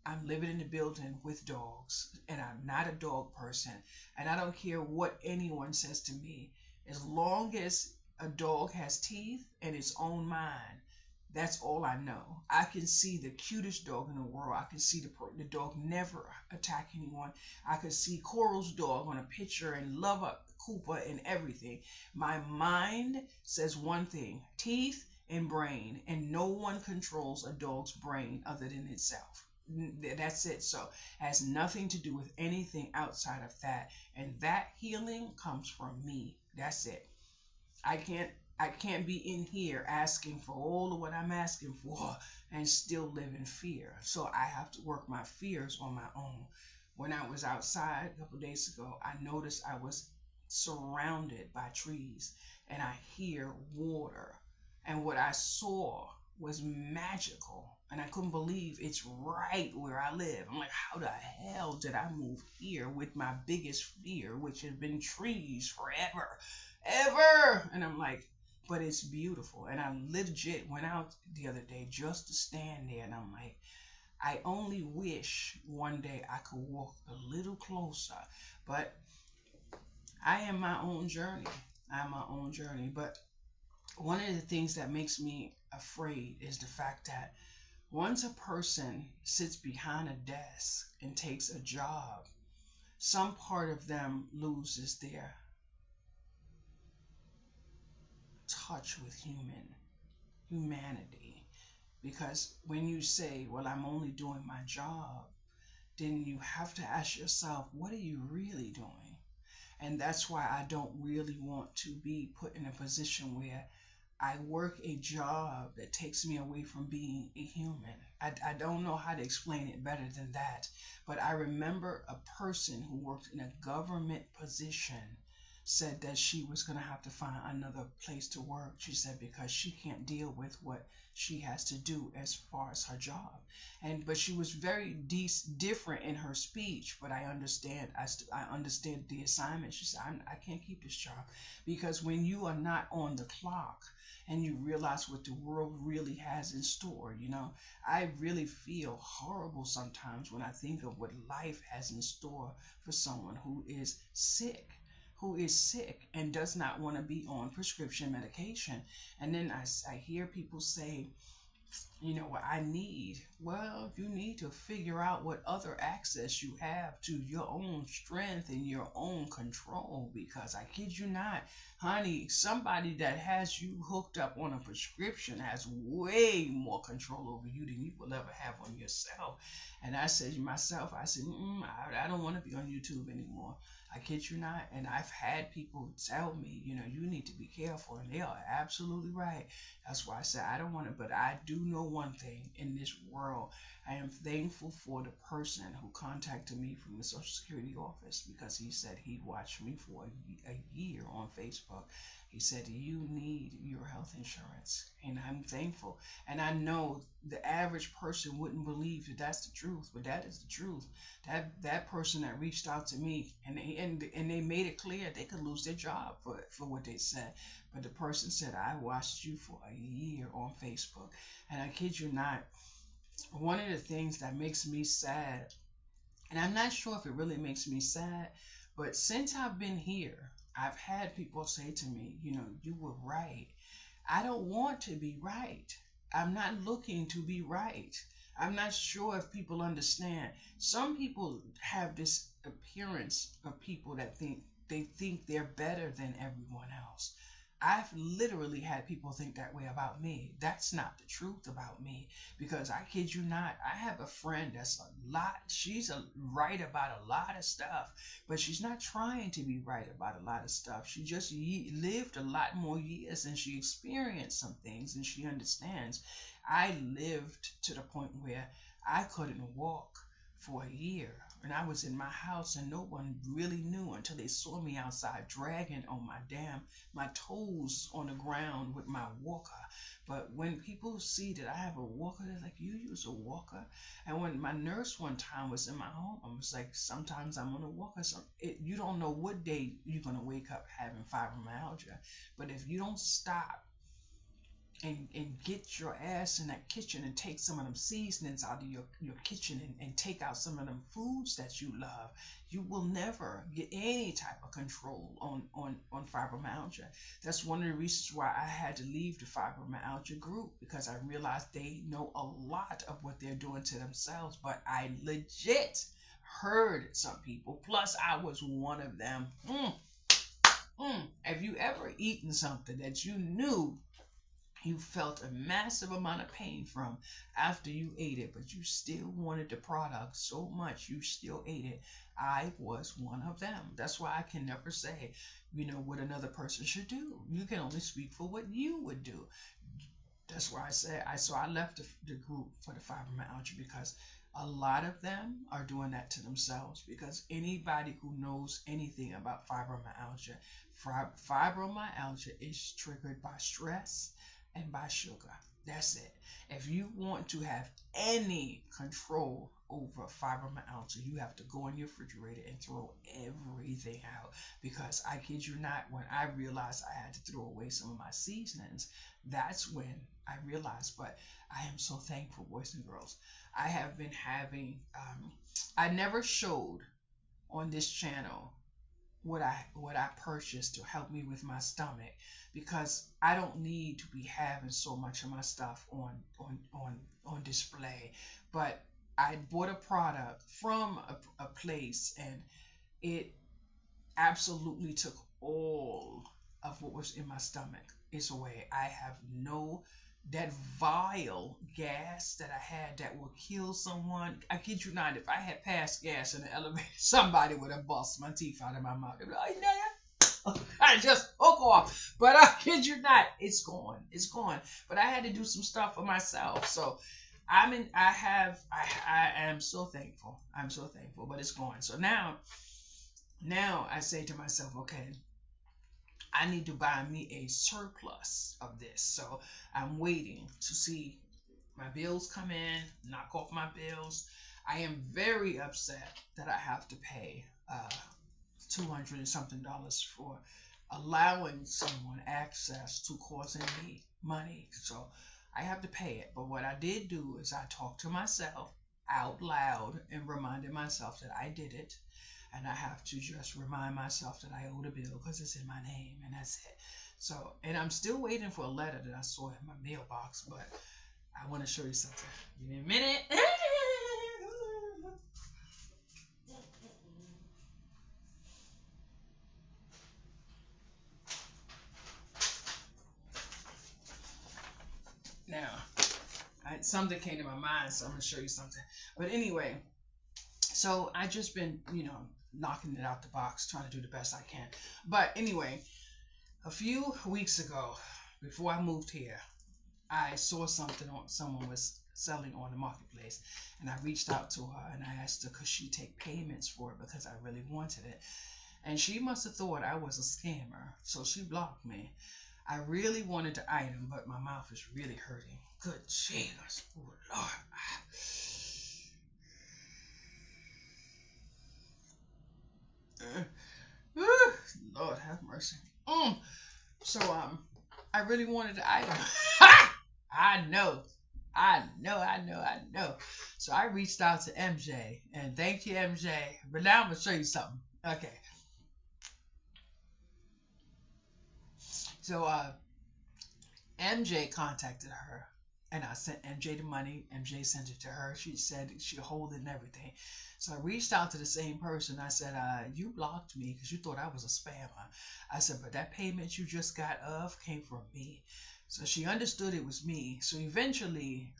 Speaker 1: I'm living in a building with dogs, and I'm not a dog person, and I don't care what anyone says to me. As long as a dog has teeth and its own mind, that's all I know. I can see the cutest dog in the world. I can see the dog never attack anyone. I can see Coral's dog on a picture and love up Cooper and everything. My mind says one thing: teeth and brain, and no one controls a dog's brain other than itself. That's it. So it has nothing to do with anything outside of that. And that healing comes from me. That's it. I can't I can't be in here asking for all of what I'm asking for and still live in fear. So I have to work my fears on my own. When I was outside a couple days ago, I noticed I was surrounded by trees and I hear water. And what I saw was magical. And I couldn't believe it's right where I live. I'm like, how the hell did I move here with my biggest fear, which has been trees forever? Ever. And I'm like, but it's beautiful. And I legit went out the other day just to stand there. And I'm like, I only wish one day I could walk a little closer. But I am my own journey. I'm my own journey. But one of the things that makes me afraid is the fact that once a person sits behind a desk and takes a job, some part of them loses their touch with humanity. Because when you say, well, I'm only doing my job, then you have to ask yourself, what are you really doing? And that's why I don't really want to be put in a position where I work a job that takes me away from being a human. I don't know how to explain it better than that. But I remember a person who worked in a government position said that she was going to have to find another place to work. She said because she can't deal with what she has to do as far as her job. But she was very different in her speech. But I understand. I understand the assignment. She said I can't keep this job because when you are not on the clock and you realize what the world really has in store, I really feel horrible sometimes when I think of what life has in store for someone who is sick and does not want to be on prescription medication. And then I hear people say, what I need. Well, you need to figure out what other access you have to your own strength and your own control. Because I kid you not, honey, somebody that has you hooked up on a prescription has way more control over you than you will ever have on yourself. And I said to myself, I said, I don't want to be on YouTube anymore. I kid you not. And I've had people tell me, you need to be careful. And they are absolutely right. That's why I said I don't want to. But I do know one thing in this world. I am thankful for the person who contacted me from the Social Security office because he said he watched me for a year on Facebook. He said, you need your health insurance. And I'm thankful. And I know the average person wouldn't believe that that's the truth, but that is the truth. That person that reached out to me and they made it clear they could lose their job for what they said. But the person said, I watched you for a year on Facebook. And I kid you not, one of the things that makes me sad, and I'm not sure if it really makes me sad, but since I've been here, I've had people say to me, you were right. I don't want to be right. I'm not looking to be right. I'm not sure if people understand. Some people have this appearance of people that think they're better than everyone else. I've literally had people think that way about me. That's not the truth about me because I kid you not, I have a friend that's she's right about a lot of stuff, but she's not trying to be right about a lot of stuff. She just lived a lot more years and she experienced some things and she understands. I lived to the point where I couldn't walk for a year. And I was in my house and no one really knew until they saw me outside dragging on my toes on the ground with my walker. But when people see that I have a walker, they're like, you use a walker? And when my nurse one time was in my home, I was like, sometimes I'm on a walker. You don't know what day you're going to wake up having fibromyalgia. But if you don't stop and get your ass in that kitchen and take some of them seasonings out of your kitchen and take out some of them foods that you love, you will never get any type of control on fibromyalgia. That's one of the reasons why I had to leave the fibromyalgia group because I realized they know a lot of what they're doing to themselves, but I legit heard some people, plus I was one of them. Have you ever eaten something that you knew you felt a massive amount of pain from after you ate it, but you still wanted the product so much you still ate it? I was one of them. That's why I can never say, what another person should do. You can only speak for what you would do. That's why I say I left the group for the fibromyalgia because a lot of them are doing that to themselves because anybody who knows anything about fibromyalgia is triggered by stress and by sugar. That's it. If you want to have any control over fibromyalgia, you have to go in your refrigerator and throw everything out. Because I kid you not, when I realized I had to throw away some of my seasonings, that's when I realized. But I am so thankful, boys and girls. I have been having, I never showed on this channel what I purchased to help me with my stomach because I don't need to be having so much of my stuff on display. But I bought a product from a place and it absolutely took all of what was in my stomach is away. I have no that vile gas that I had that would kill someone. I kid you not, if I had passed gas in the elevator, somebody would have bust my teeth out of my mouth. They'd be like, nah, I just hook off. But I kid you not, it's gone. It's gone. But I had to do some stuff for myself. So I am so thankful. I'm so thankful, but it's gone. So now I say to myself, okay, I need to buy me a surplus of this. So I'm waiting to see my bills come in, knock off my bills. I am very upset that I have to pay $200 and something for allowing someone access to causing me money. So I have to pay it. But what I did do is I talked to myself out loud and reminded myself that I did it. And I have to just remind myself that I owe the bill because it's in my name, and that's it. So, and I'm still waiting for a letter that I saw in my mailbox, but I want to show you something. Give me a minute. Now, something came to my mind, so I'm going to show you something. But anyway, so I just been, knocking it out the box, trying to do the best I can. But anyway, a few weeks ago, before I moved here, I saw something on someone was selling on the marketplace, and I reached out to her and I asked her could she take payments for it because I really wanted it. And she must have thought I was a scammer, so she blocked me. I really wanted the item, but my mouth is really hurting. Good Jesus, oh Lord. Lord have mercy. So I really wanted the item. I know. I know. So I reached out to MJ, and thank you, MJ. But now I'm gonna show you something. Okay. So MJ contacted her, and I sent MJ the money. MJ sent it to her. She said she'd hold it and everything. So I reached out to the same person. I said, you blocked me because you thought I was a spammer. I said, but that payment you just got of came from me. So she understood it was me. So eventually,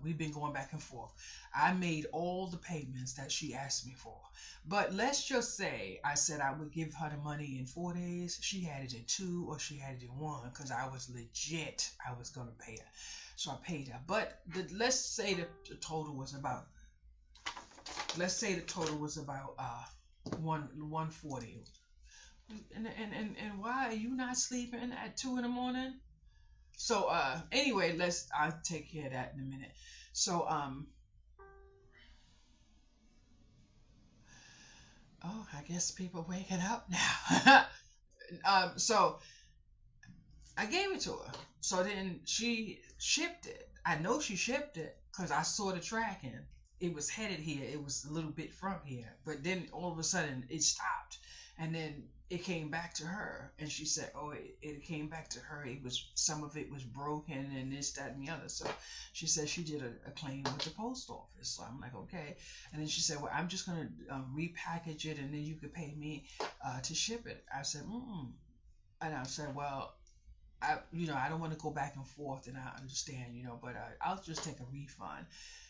Speaker 1: we've been going back and forth. I made all the payments that she asked me for. But let's just say I said I would give her the money in 4 days. She had it in two, or she had it in one, because I was legit. I was going to pay her. So I paid her. But let's say that the total was about. Let's say the total was about 140. And why are you not sleeping at 2 in the morning? So anyway, I'll take care of that in a minute. So oh, I guess people waking up now. So I gave it to her. So then she shipped it. I know she shipped it because I saw the tracking. It was headed here. It was a little bit from here. But then all of a sudden it stopped. And then it came back to her. And she said, oh, it came back to her. It was, some of it was broken and this, that, and the other. So she said she did a claim with the post office. So I'm like, okay. And then she said, well, I'm just going to repackage it and then you could pay me to ship it. I said, And I said, well, I don't want to go back and forth, and I understand, but I'll just take a refund.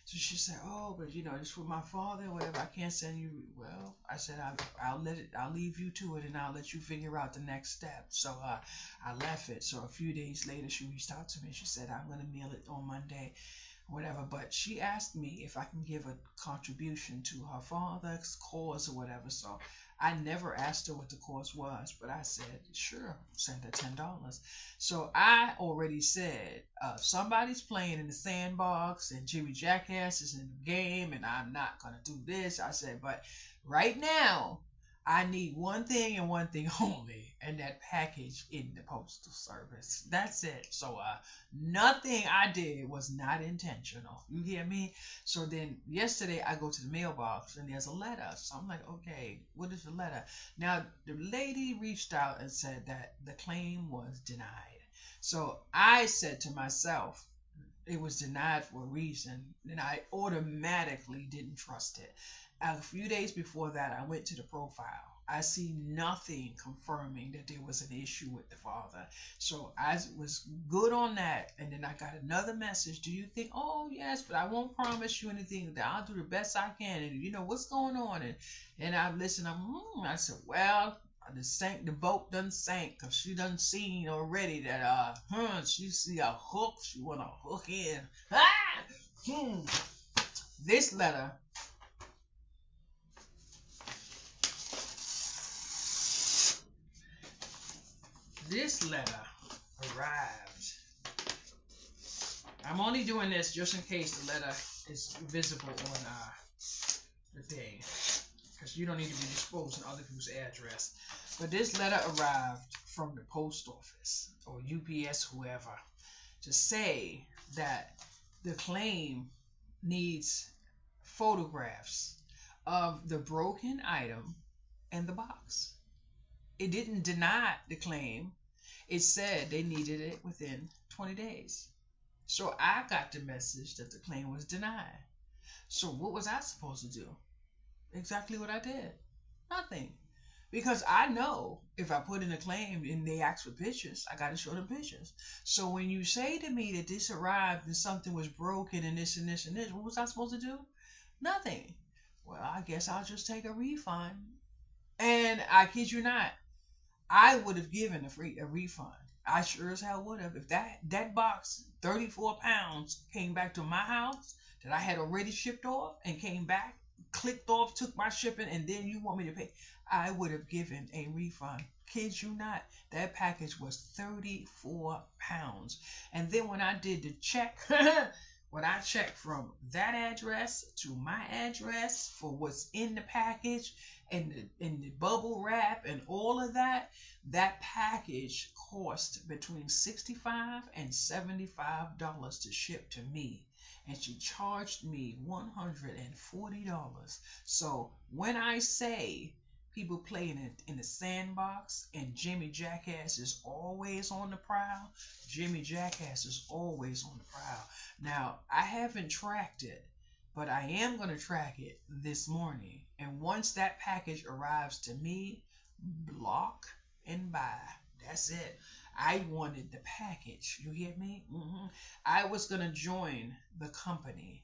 Speaker 1: So she said, oh, but it's for my father, or whatever. I can't send you. Well, I said, I'll leave you to it, and I'll let you figure out the next step. So I left it. So a few days later, she reached out to me. She said, I'm gonna mail it on Monday, whatever. But she asked me if I can give a contribution to her father's cause or whatever. So I never asked her what the cause was, but I said, sure, send her $10. So I already said, if somebody's playing in the sandbox and Jimmy Jackass is in the game and I'm not going to do this, I said, but right now, I need one thing and one thing only, and that package in the postal service. That's it. So nothing I did was not intentional. You hear me? So then yesterday I go to the mailbox and there's a letter. So I'm like, okay, what is the letter? Now the lady reached out and said that the claim was denied. So I said to myself, it was denied for a reason, and I automatically didn't trust it. A few days before that, I went to the profile. I see nothing confirming that there was an issue with the father. So I was good on that. And then I got another message. Do you think, oh, yes, but I won't promise you anything. That I'll do the best I can. And what's going on? And I listened. I said, well, the boat done sank because she done seen already that she see a hook. She want to hook in. This letter. This letter arrived. I'm only doing this just in case the letter is visible on the thing, because you don't need to be exposing other people's address. But this letter arrived from the post office or UPS, whoever, to say that the claim needs photographs of the broken item and the box. It didn't deny the claim. It said they needed it within 20 days. So I got the message that the claim was denied. So what was I supposed to do? Exactly what I did. Nothing. Because I know if I put in a claim and they ask for pictures, I got to show them pictures. So when you say to me that this arrived and something was broken and this and this and this, what was I supposed to do? Nothing. Well, I guess I'll just take a refund. And I kid you not, I would have given a refund. I sure as hell would have. If that box, 34 pounds, came back to my house that I had already shipped off and came back, clicked off, took my shipping, and then you want me to pay, I would have given a refund. Kid you not, that package was 34 pounds. And then when I did the check, when I checked from that address to my address for what's in the package and the bubble wrap and all of that, that package cost between $65 and $75 to ship to me. And she charged me $140. So when I say people playing it in the sandbox and Jimmy Jackass is always on the prowl, Jimmy Jackass is always on the prowl. Now, I haven't tracked it, but I am going to track it this morning. And once that package arrives to me, block and buy. That's it. I wanted the package. You hear me? I was going to join the company.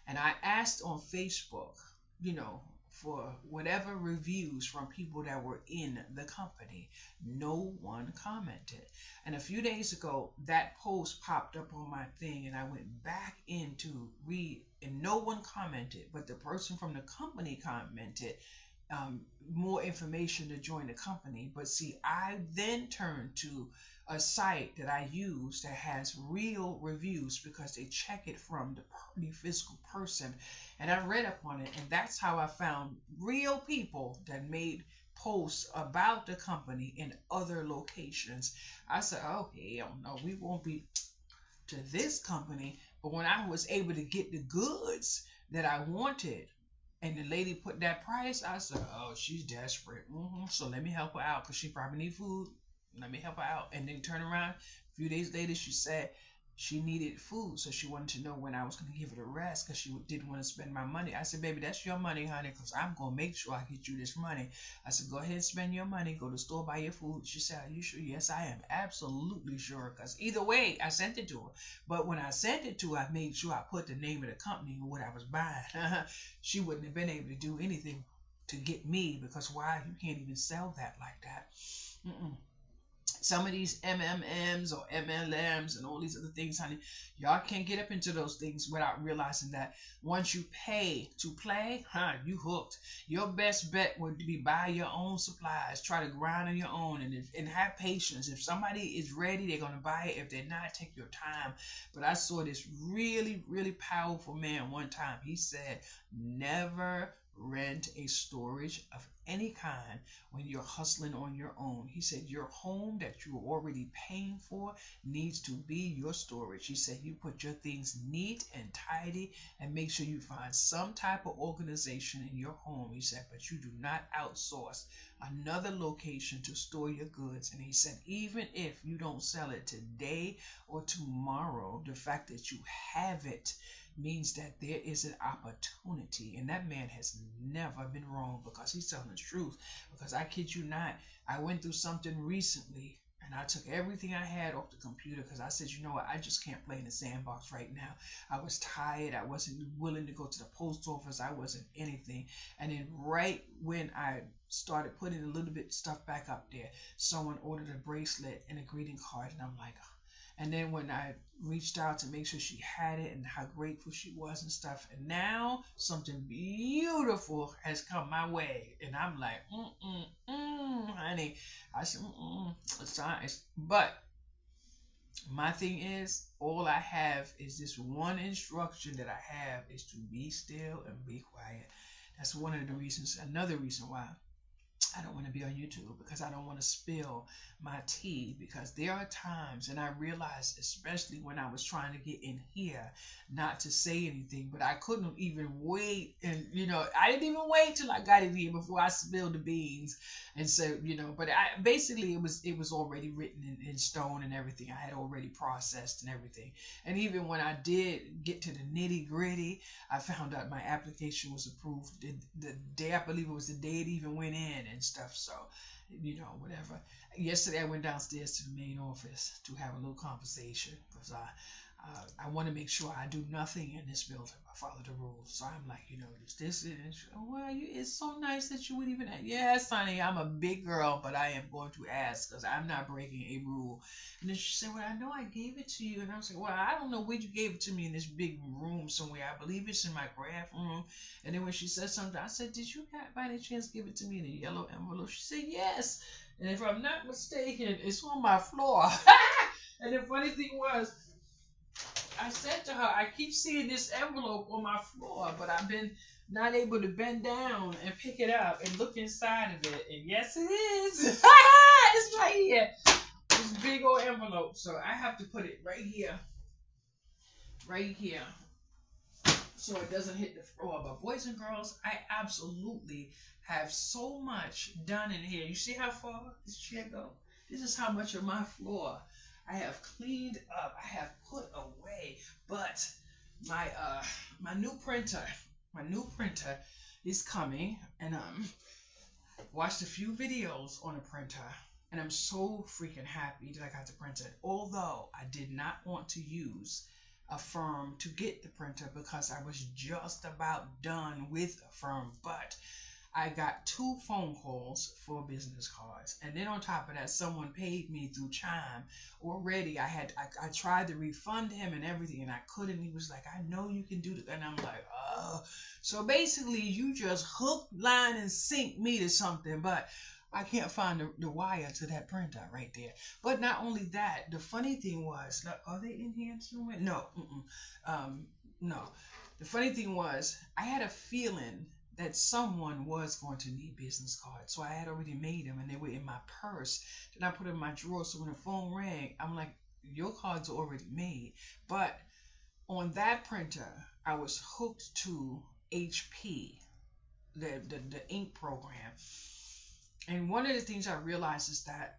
Speaker 1: And I asked on Facebook, you know, for whatever reviews from people that were in the company. No one commented. And a few days ago, that post popped up on my thing, and I went back in to read, and no one commented, but the person from the company commented more information to join the company. But see, I then turned to a site that I use that has real reviews because they check it from the physical person. And I read up on it, and that's how I found real people that made posts about the company in other locations. I said, oh, hell no, we won't be to this company. But when I was able to get the goods that I wanted, and the lady put that price, I said, "Oh, she's desperate. So let me help her out because she probably need food. Let me help her out." And then turn around. A few days later, she said she needed food, so she wanted to know when I was going to give her the rest because she didn't want to spend my money. I said, "Baby, that's your money, honey, because I'm going to make sure I get you this money." I said, "Go ahead and spend your money. Go to the store, buy your food." She said, "Are you sure?" "Yes, I am absolutely sure," because either way, I sent it to her. But when I sent it to her, I made sure I put the name of the company and what I was buying. She wouldn't have been able to do anything to get me because why? You can't even sell that like that. Mm-mm. Some of these MMMs or MLMs and all these other things, honey, y'all can't get up into those things without realizing that once you pay to play, you hooked. Your best bet would be buy your own supplies, try to grind on your own, and have patience. If somebody is ready, they're gonna buy it. If they're not, take your time. But I saw this really, really powerful man one time. He said, never rent a storage of any kind when you're hustling on your own. He said your home that you're already paying for needs to be your storage. He said you put your things neat and tidy and make sure you find some type of organization in your home. He said, but you do not outsource another location to store your goods. And he said, even if you don't sell it today or tomorrow, the fact that you have it means that there is an opportunity. And that man has never been wrong because he's telling the truth. Because I kid you not, I went through something recently and I took everything I had off the computer because I said, you know what, I just can't play in the sandbox right now. I was tired. I wasn't willing to go to the post office. I wasn't anything. And then right when I started putting a little bit stuff back up there, someone ordered a bracelet and a greeting card. And I'm like, and then when I reached out to make sure she had it and how grateful she was and stuff, and now something beautiful has come my way, and I'm like, honey, I said, it's nice. But my thing is, all I have is this one instruction that I have is to be still and be quiet. That's one of the reasons. Another reason why I don't want to be on YouTube because I don't want to spill my tea because there are times, and I realized especially when I was trying to get in here not to say anything, but I couldn't even wait, and I didn't even wait till I got in here before I spilled the beans. And so but I basically it was already written in stone and everything. I had already processed and everything. And even when I did get to the nitty gritty, I found out my application was approved the day, I believe it was the day it even went in and stuff. So whatever. Yesterday I went downstairs to the main office to have a little conversation because I want to make sure I do nothing in this building. I follow the rules. So I'm like, this is, well, it's so nice that you would even, yes, honey, I'm a big girl, but I am going to ask because I'm not breaking a rule. And then she said, well, I know I gave it to you. And I was like, well, I don't know where you gave it to me in this big room somewhere. I believe it's in my craft room. And then when she said something, I said, did you by any chance give it to me in a yellow envelope? She said, yes. And if I'm not mistaken, it's on my floor. And the funny thing was, I said to her, I keep seeing this envelope on my floor, but I've been not able to bend down and pick it up and look inside of it. And yes, it is. It's right here. This big old envelope. So I have to put it right here. Right here. So it doesn't hit the floor. But boys and girls, I absolutely have so much done in here. You see how far this chair go? This is how much of my floor I have cleaned up. I have put away. But my new printer is coming, and watched a few videos on the printer, and I'm so freaking happy that I got the printer. Although I did not want to use a firm to get the printer because I was just about done with a firm, but I got 2 phone calls for business cards, and then on top of that, someone paid me through Chime already. I tried to refund him and everything, and I couldn't. He was like, "I know you can do it," and I'm like, "Oh." So basically, you just hook, line, and sink me to something, but I can't find the wire to that printer right there. But not only that, the funny thing was, are they in here somewhere? No, no. The funny thing was, I had a feeling that someone was going to need business cards. So I had already made them, and they were in my purse. Then I put them in my drawer. So when the phone rang, I'm like, your cards are already made. But on that printer, I was hooked to HP, the ink program. And one of the things I realized is that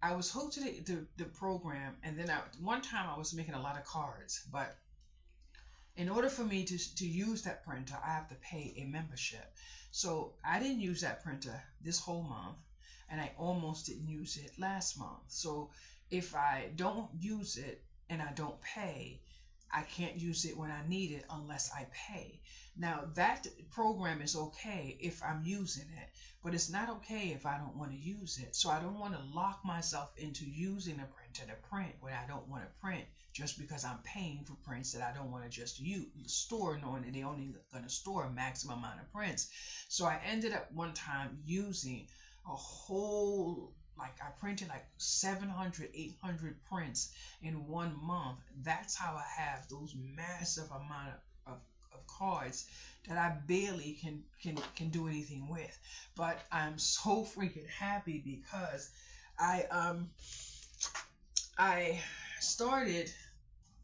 Speaker 1: I was hooked to the program, and then one time I was making a lot of cards, but in order for me to use that printer, I have to pay a membership. So I didn't use that printer this whole month, and I almost didn't use it last month. So if I don't use it and I don't pay, I can't use it when I need it unless I pay. Now that program is okay if I'm using it, but it's not okay if I don't want to use it. So I don't want to lock myself into using a printer to print when I don't want to print, just because I'm paying for prints that I don't want to just store, knowing that they're only going to store a maximum amount of prints. So I ended up one time using a whole, like, I printed like 700, 800 prints in one month. That's how I have those massive amount of cards that I barely can do anything with. But I'm so freaking happy because I started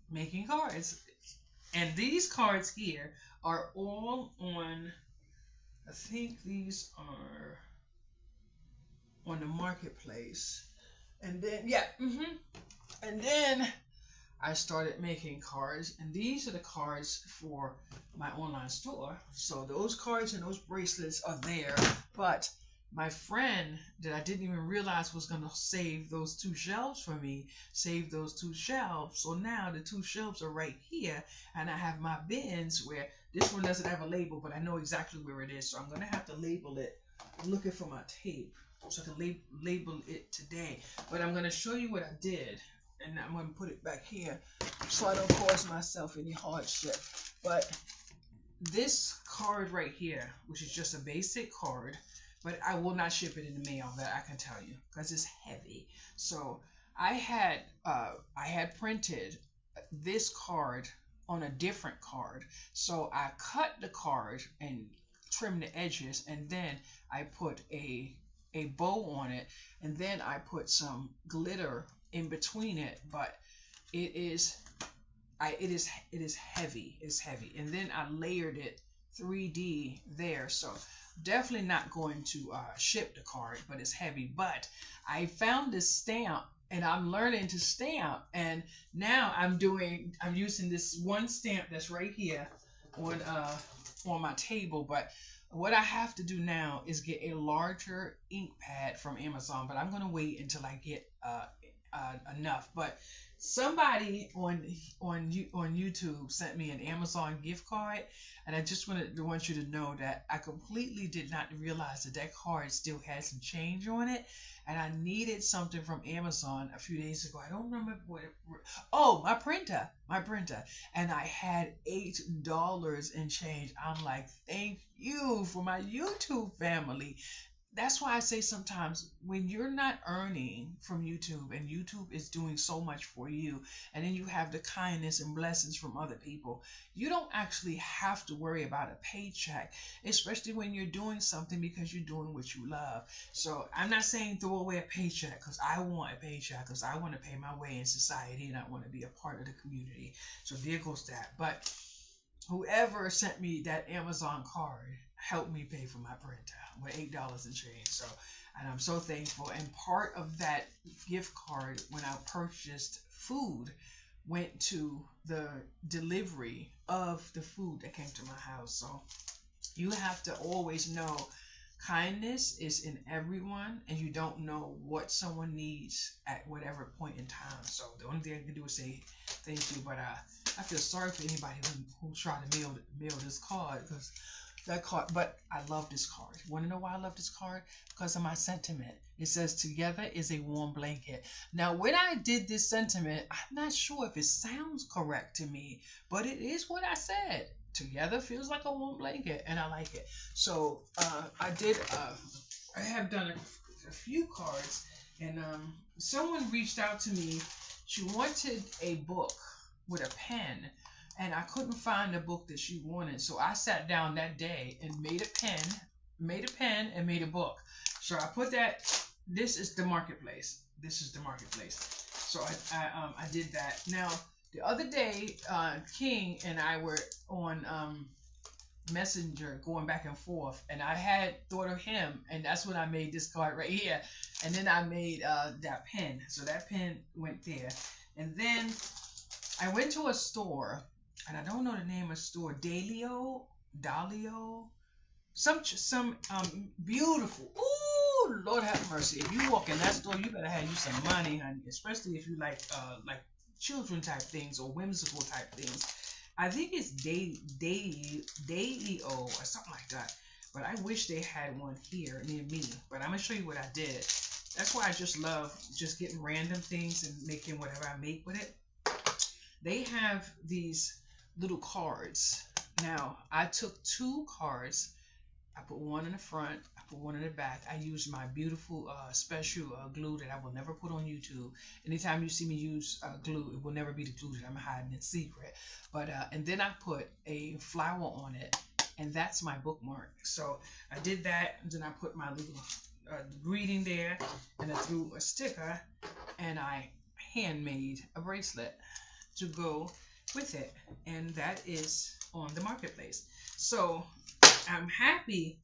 Speaker 1: making cards, and these cards here are all on, I think these are on the marketplace. And then and then I started making cards, and these are the cards for my online store. So those cards and those bracelets are there, but my friend that I didn't even realize was going to save those 2 shelves for me, saved those 2 shelves. So now the 2 shelves are right here, and I have my bins where this one doesn't have a label, but I know exactly where it is. So I'm going to have to label it. I'm looking for my tape so I can label it today. But I'm going to show you what I did, and I'm going to put it back here so I don't cause myself any hardship. But this card right here, which is just a basic card, but I will not ship it in the mail, that I can tell you, because it's heavy. So I had printed this card on a different card. So I cut the card and trimmed the edges, and then I put a bow on it, and then I put some glitter in between it. But it is heavy. It's heavy, and then I layered it 3D there. So definitely not going to ship the card, but it's heavy. But I found this stamp, and I'm learning to stamp, and now I'm using this one stamp that's right here on my table. But what I have to do now is get a larger ink pad from Amazon, but I'm gonna wait until I get enough. But somebody on YouTube sent me an Amazon gift card, and I just want you to know that I completely did not realize that that card still had some change on it, and I needed something from Amazon a few days ago. I don't remember what. Oh, my printer, and I had $8 in change. I'm like, thank you for my YouTube family. That's why I say sometimes when you're not earning from YouTube and YouTube is doing so much for you, and then you have the kindness and blessings from other people, you don't actually have to worry about a paycheck, especially when you're doing something because you're doing what you love. So I'm not saying throw away a paycheck, because I want a paycheck, because I want to pay my way in society and I want to be a part of the community. So there goes that. But whoever sent me that Amazon card helped me pay for my printer with $8 in change. So, and I'm so thankful. And part of that gift card, when I purchased food, went to the delivery of the food that came to my house. So you have to always know kindness is in everyone, and you don't know what someone needs at whatever point in time. So the only thing I can do is say thank you. But I feel sorry for anybody who's trying to mail this card, because that card. But I love this card. Want to know why I love this card? Because of my sentiment. It says together is a warm blanket. Now, when I did this sentiment, I'm not sure if it sounds correct to me, but it is what I said. Together feels like a warm blanket, and I like it. So I did. I have done a few cards, and someone reached out to me. She wanted a book with a pen, and I couldn't find the book that she wanted. So I sat down that day and made a pen, and made a book. So I put that. This is the marketplace. This is the marketplace. So I did that. Now the other day, King and I were on Messenger going back and forth, and I had thought of him, and that's when I made this card right here. And then I made that pen. So that pen went there, and then I went to a store, and I don't know the name of the store. Dalio, some beautiful. Ooh, Lord have mercy. If you walk in that store, you better have you some money, honey. Especially if you like children type things or whimsical type things. I think it's Daily O or something like that. But I wish they had one here near me. But I'm gonna show you what I did. That's why I just love just getting random things and making whatever I make with it. They have these little cards. Now I took two cards. I put one in the front. I put one in the back. I used my beautiful special glue that I will never put on YouTube. Anytime you see me use glue, it will never be the glue that I'm hiding in secret. But and then I put a flower on it, and that's my bookmark. So I did that, and then I put my little greeting there, and I threw a sticker, and I handmade a bracelet to go with it, and that is on the marketplace. So I'm happy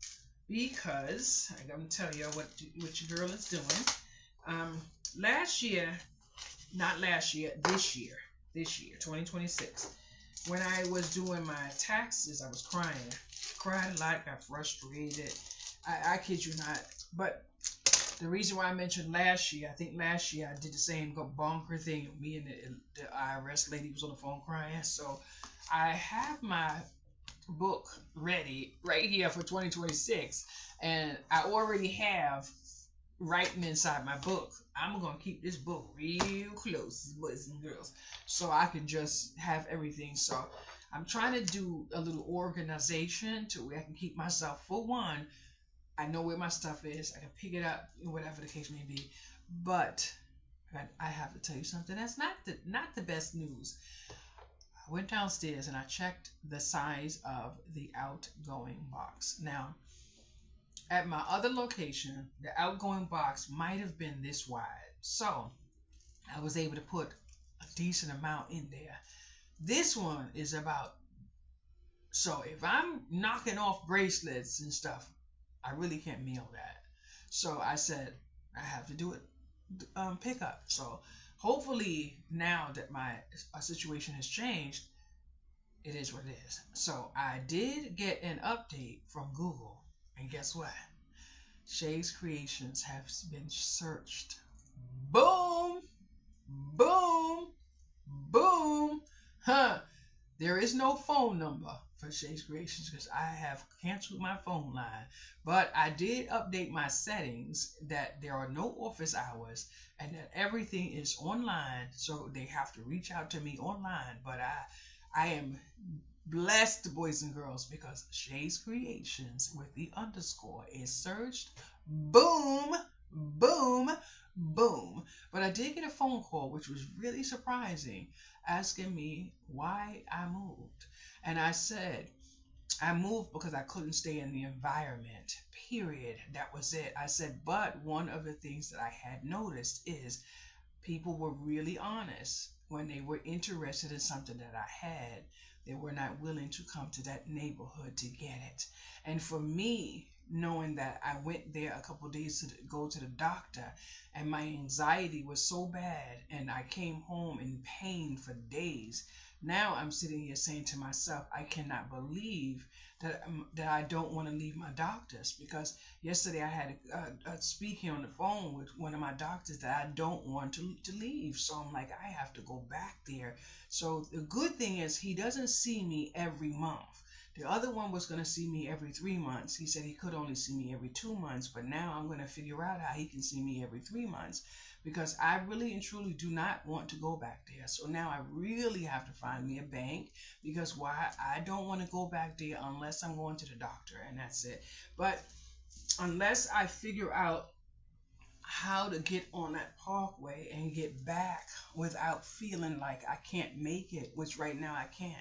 Speaker 1: because I'm gonna tell you what your girl is doing. Last year, not last year, this year, 2026, when I was doing my taxes, I was crying, cried a lot, got frustrated. I kid you not. But the reason why I mentioned last year, I think last year I did the same bonker thing. Me and the IRS lady was on the phone crying. So I have my book ready right here for 2026, and I already have writing inside my book. I'm gonna keep this book real close, boys and girls, so I can just have everything. So I'm trying to do a little organization to where I can keep myself, for one, I know where my stuff is. I can pick it up, whatever the case may be. But I have to tell you something. That's not the best news. I went downstairs and I checked the size of the outgoing box. Now, at my other location, the outgoing box might have been this wide. So I was able to put a decent amount in there. This one is about, so if I'm knocking off bracelets and stuff, I really can't mail that. So I said I have to do it pick up. So hopefully now that my situation has changed, it is what it is. So I did get an update from Google, and guess what? Shay's Creations have been searched. Boom! Boom, boom, huh? There is no phone number for Shay's Creations because I have canceled my phone line. But I did update my settings that there are no office hours and that everything is online. So they have to reach out to me online. But I am blessed, boys and girls, because Shay's Creations with the underscore is searched. Boom, boom, boom. But I did get a phone call, which was really surprising, asking me why I moved. And I said, I moved because I couldn't stay in the environment. Period. That was it. I said, but one of the things that I had noticed is people were really honest when they were interested in something that I had. They were not willing to come to that neighborhood to get it. And for me, knowing that I went there a couple of days to go to the doctor and my anxiety was so bad and I came home in pain for days. Now I'm sitting here saying to myself, I cannot believe that I don't want to leave my doctors because yesterday I had a speaking on the phone with one of my doctors that I don't want to leave. So I'm like, I have to go back there. So the good thing is he doesn't see me every month. The other one was going to see me every 3 months. He said he could only see me every 2 months, but now I'm going to figure out how he can see me every 3 months because I really and truly do not want to go back there. So now I really have to find me a bank because why I don't want to go back there unless I'm going to the doctor, and that's it. But unless I figure out how to get on that parkway and get back without feeling like I can't make it, which right now I can't.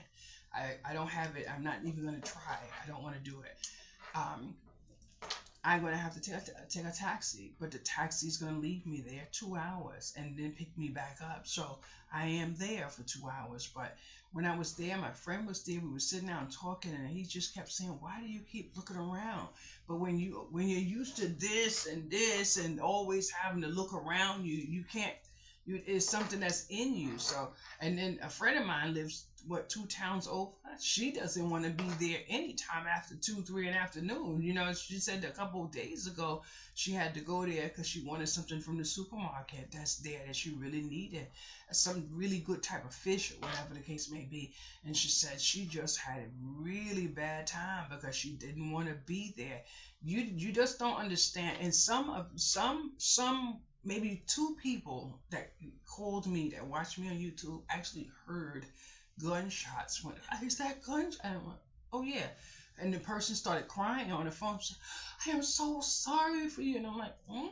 Speaker 1: I don't have it. I'm not even going to try. I don't want to do it. Um, I'm going to have to take a taxi, but the taxi is going to leave me there 2 hours and then pick me back up. So I am there for 2 hours. But when I was there, my friend was there. We were sitting down talking, and he just kept saying, "Why do you keep looking around?" But when you're used to this and always having to look around, you can't. It's something that's in you. So, and then a friend of mine lives 2 towns over. She doesn't want to be there anytime after 2, 3 in the afternoon. She said a couple of days ago she had to go there because she wanted something from the supermarket that's there that she really needed, some really good type of fish or whatever the case may be. And she said she just had a really bad time because she didn't want to be there. You just don't understand. And some maybe two people that called me that watched me on YouTube actually heard gunshots. Went, is that gunshot? And I went, oh yeah. And the person started crying on the phone. She said, I am so sorry for you. And I'm like, hmm?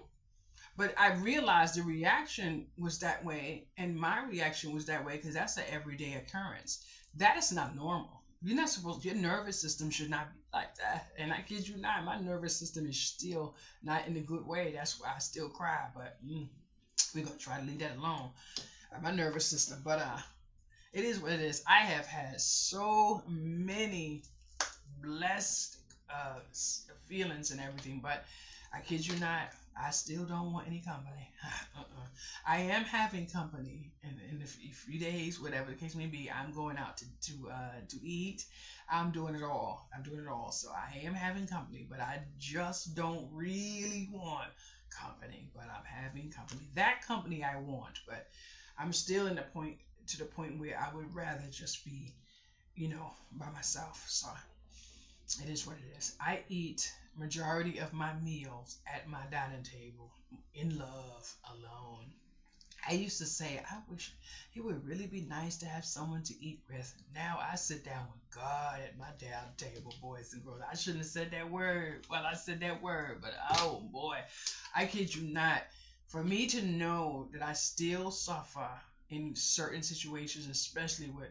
Speaker 1: But I realized the reaction was that way, and my reaction was that way because that's an everyday occurrence. That is not normal. You're not supposed. Your nervous system should not be like that. And I kid you not, my nervous system is still not in a good way. That's why I still cry. But we're gonna try to leave that alone. My nervous system. But it is what it is. I have had so many blessed feelings and everything, but I kid you not, I still don't want any company. I am having company in a few days, whatever the case may be. I'm going out to eat. I'm doing it all. I'm doing it all. So I am having company, but I just don't really want company. But I'm having company. That company I want, but I'm still in the point to the point where I would rather just be, by myself. So it is what it is. I eat majority of my meals at my dining table in love alone. I used to say, I wish it would really be nice to have someone to eat with. Now I sit down with God at my damn table, boys and girls. I shouldn't have said that word. Well, I said that word, but oh boy, I kid you not. For me to know that I still suffer in certain situations, especially with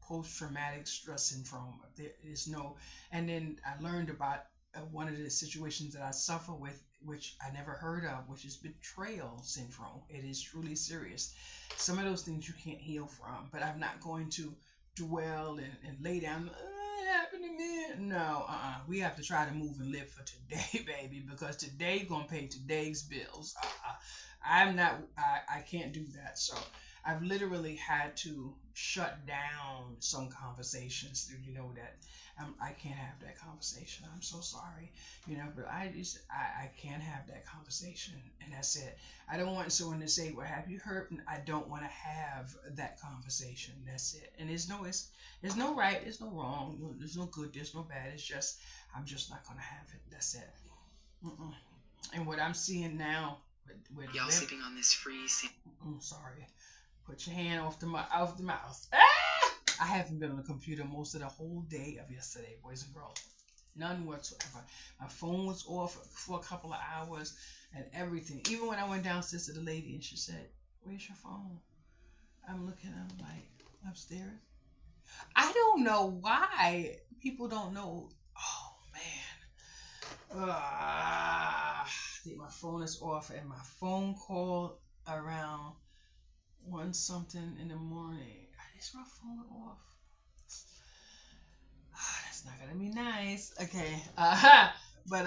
Speaker 1: post-traumatic stress syndrome. There is no, and then I learned about one of the situations that I suffer with, which I never heard of, which is betrayal syndrome. It is truly serious. Some of those things you can't heal from, but I'm not going to dwell and lay down. It happened to me. No, we have to try to move and live for today, baby, because today gonna pay today's bills. I'm not. I can't do that. So I've literally had to shut down some conversations. You know that I can't have that conversation. I'm so sorry. But I can't have that conversation, and that's it. I don't want someone to say, "Well, have you heard?" I don't want to have that conversation. That's it. And there's no right, there's no wrong, there's no good, there's no bad. It's just I'm just not gonna have it. That's it. Mm-mm. And what I'm seeing now with y'all sitting on this free seat. I'm sorry. Put your hand off the mouth. Ah! I haven't been on the computer most of the whole day of yesterday, boys and girls. None whatsoever. My phone was off for a couple of hours and everything. Even when I went downstairs to the lady and she said, "Where's your phone?" I'm looking, I'm like, upstairs. I don't know why people don't know. Oh man. I think my phone is off and my phone call around 1 something in the morning. Is my phone off? That's not gonna be nice. Okay. But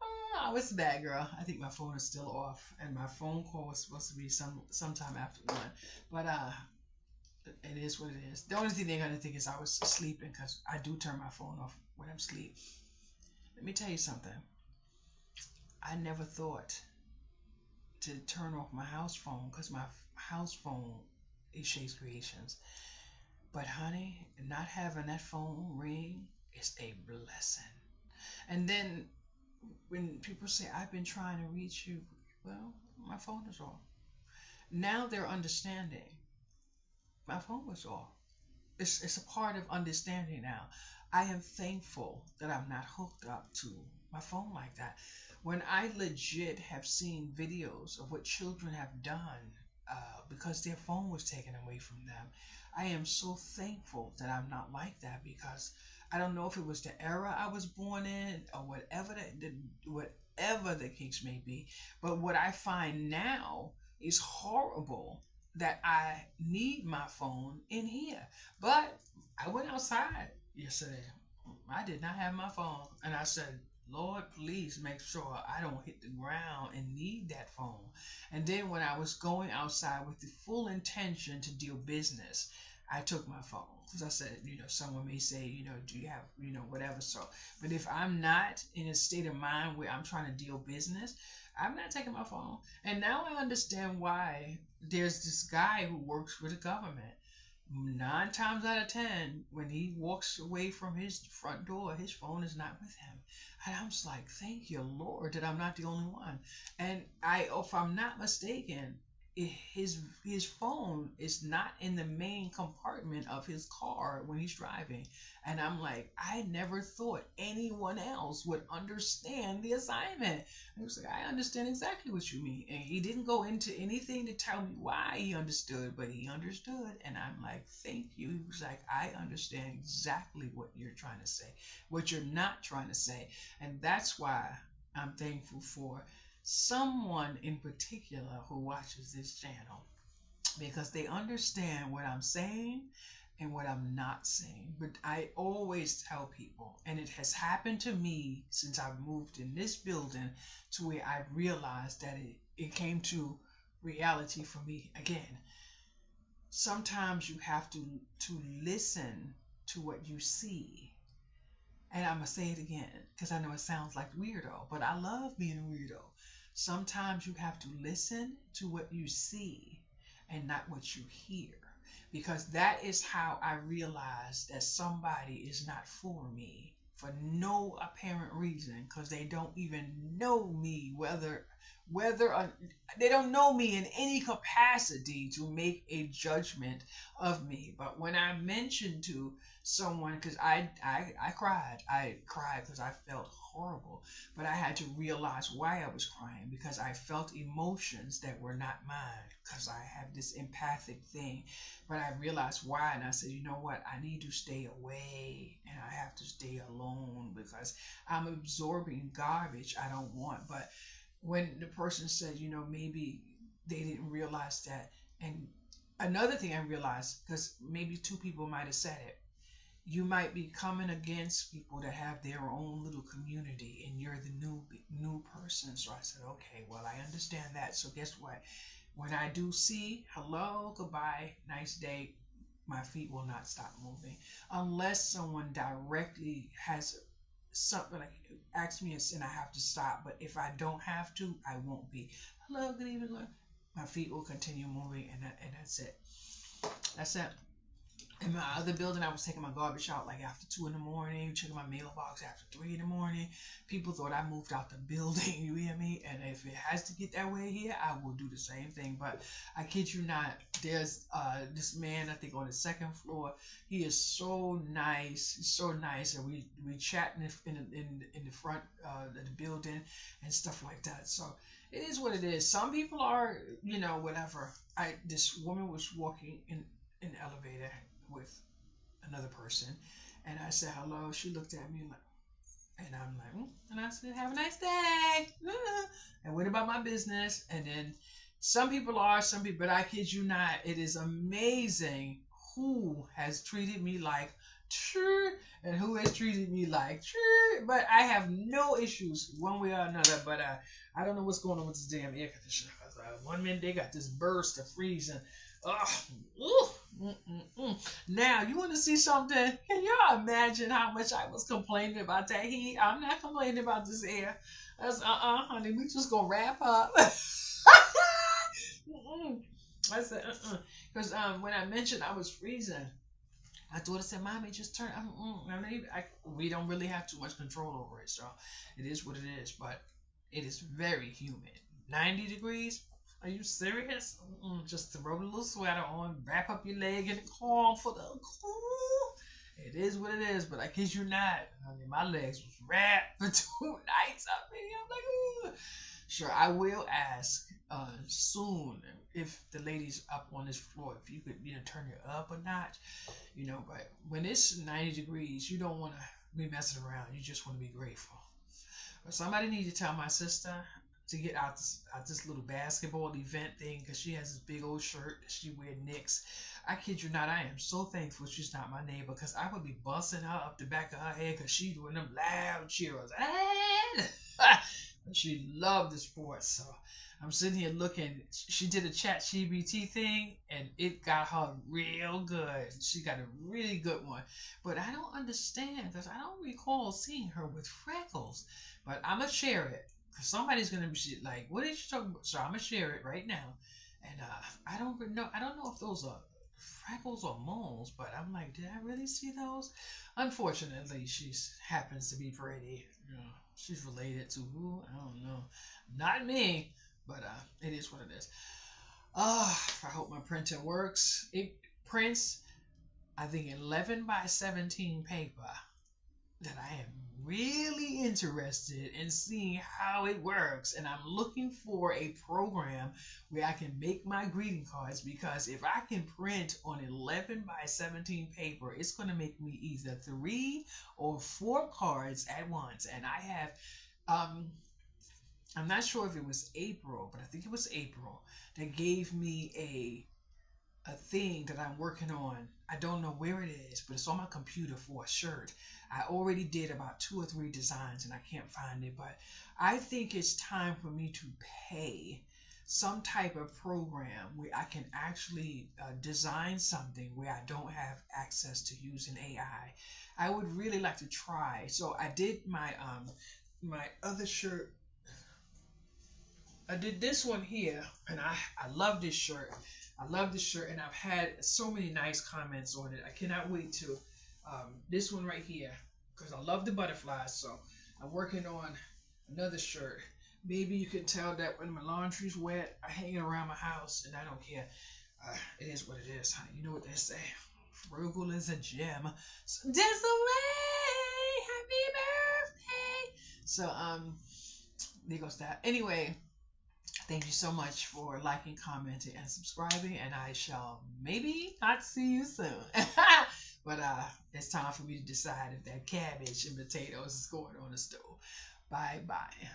Speaker 1: oh, it's bad, girl. I think my phone is still off, and my phone call was supposed to be sometime after 1. But it is what it is. The only thing they're gonna think is I was sleeping, because I do turn my phone off when I'm asleep. Let me tell you something. I never thought to turn off my house phone, because my house phone is Shay's Creations. But honey, not having that phone ring is a blessing. And then when people say, "I've been trying to reach you," well, my phone is off. Now they're understanding. My phone was off. It's a part of understanding now. I am thankful that I'm not hooked up to my phone like that. When I legit have seen videos of what children have done because their phone was taken away from them, I am so thankful that I'm not like that, because I don't know if it was the era I was born in or whatever the case may be. But what I find now is horrible, that I need my phone in here. But I went outside yesterday. I did not have my phone, and I said, "Lord, please make sure I don't hit the ground and need that phone." And then when I was going outside with the full intention to deal business, I took my phone, because I said, someone may say, "Do you have, whatever?" So, but if I'm not in a state of mind where I'm trying to deal business, I'm not taking my phone. And now I understand why there's this guy who works for the government. 9 times out of 10, when he walks away from his front door, his phone is not with him. And I'm just like, thank you, Lord, that I'm not the only one. And if I'm not mistaken, his phone is not in the main compartment of his car when he's driving. And I'm like, I never thought anyone else would understand the assignment. And he was like, "I understand exactly what you mean." And he didn't go into anything to tell me why he understood, but he understood. And I'm like, thank you. He was like, "I understand exactly what you're trying to say, what you're not trying to say." And that's why I'm thankful for someone in particular who watches this channel, because they understand what I'm saying and what I'm not saying. But I always tell people, and it has happened to me since I've moved in this building, to where I realized that it came to reality for me again. Sometimes you have to listen to what you see. And I'm going to say it again, because I know it sounds like weirdo, but I love being a weirdo. Sometimes you have to listen to what you see and not what you hear, because that is how I realize that somebody is not for me for no apparent reason, because they don't even know me, whether they don't know me in any capacity to make a judgment of me. But when I mentioned to someone, because I cried because I felt horrible, but I had to realize why I was crying, because I felt emotions that were not mine, because I have this empathic thing. But I realized why, and I said, "You know what, I need to stay away, and I have to stay alone, because I'm absorbing garbage I don't want." But when the person said, maybe they didn't realize that. And another thing I realized, because maybe 2 people might have said it, you might be coming against people that have their own little community, and you're the new person. So I said, okay, well, I understand that. So guess what? When I do see hello, goodbye, nice day, my feet will not stop moving unless someone directly has something like asks me and I have to stop. But if I don't have to, I won't be. Hello, good evening. My feet will continue moving, and that's it. That's it. In my other building, I was taking my garbage out like after 2 in the morning, checking my mailbox after 3 in the morning. People thought I moved out the building, you hear me? And if it has to get that way here, I will do the same thing. But I kid you not, there's this man I think on the second floor. He is so nice, he's so nice, and we chat in the front of the building and stuff like that. So it is what it is. Some people are, whatever. This woman was walking in the elevator with another person, and I said hello. She looked at me like, and I'm like, and I said, have a nice day, and went about my business. And then some people, but I kid you not, it is amazing who has treated me like and who has treated me like but I have no issues one way or another. But I don't know what's going on with this damn air conditioner. 'Cause, 1 minute they got this burst of freezing. Now, you want to see something? Can y'all imagine how much I was complaining about that heat? I'm not complaining about this air. That's honey. We just gonna wrap up. I said, because when I mentioned I was freezing, my daughter said, "Mommy, just turn." We don't really have too much control over it, so it is what it is. But it is very humid. 90 degrees. Are you serious? Just throw a little sweater on, wrap up your leg in the calm for the cool. It is what it is, but I kid you not. I mean, my legs was wrapped for 2 nights up in here. I'm like, ooh. Sure, I will ask soon if the lady's up on this floor, if you could, turn it up a notch, But when it's 90 degrees, you don't want to be messing around. You just want to be grateful. But somebody need to tell my sister to get out this little basketball event thing, because she has this big old shirt that she wear Knicks. I kid you not, I am so thankful she's not my neighbor, because I would be busting her up the back of her head because she doing them loud cheers. She loved the sport, so I'm sitting here looking. She did a ChatGPT thing, and it got her real good. She got a really good one, but I don't understand because I don't recall seeing her with freckles. But I'm gonna share it. Cause somebody's gonna be like, "What did you talk about?" So I'm gonna share it right now, and I don't know. I don't know if those are freckles or moles, but I'm like, did I really see those? Unfortunately, she happens to be pretty. She's related to who? I don't know. Not me, but it is what it is. I hope my printer works. It prints, I think, 11 by 17 paper that I am really interested in seeing how it works, and I'm looking for a program where I can make my greeting cards, because if I can print on 11 by 17 paper, it's going to make me either 3 or 4 cards at once. And I have I'm not sure if it was April, but I think it was April that gave me a thing that I'm working on. I don't know where it is, but it's on my computer for a shirt. I already did about 2 or 3 designs and I can't find it, but I think it's time for me to pay some type of program where I can actually design something where I don't have access to using AI. I would really like to try. So I did my other shirt. I did this one here, and I love this shirt. I love this shirt, and I've had so many nice comments on it. I cannot wait to this one right here, because I love the butterflies. So I'm working on another shirt. Maybe you can tell that when my laundry's wet, I hang it around my house, and I don't care. It is what it is, honey. You know what they say. Frugal is a gem. So Desiree, happy birthday. So there goes that. Anyway. Thank you so much for liking, commenting, and subscribing, and I shall maybe not see you soon. But it's time for me to decide if that cabbage and potatoes is going on the stove. Bye-bye.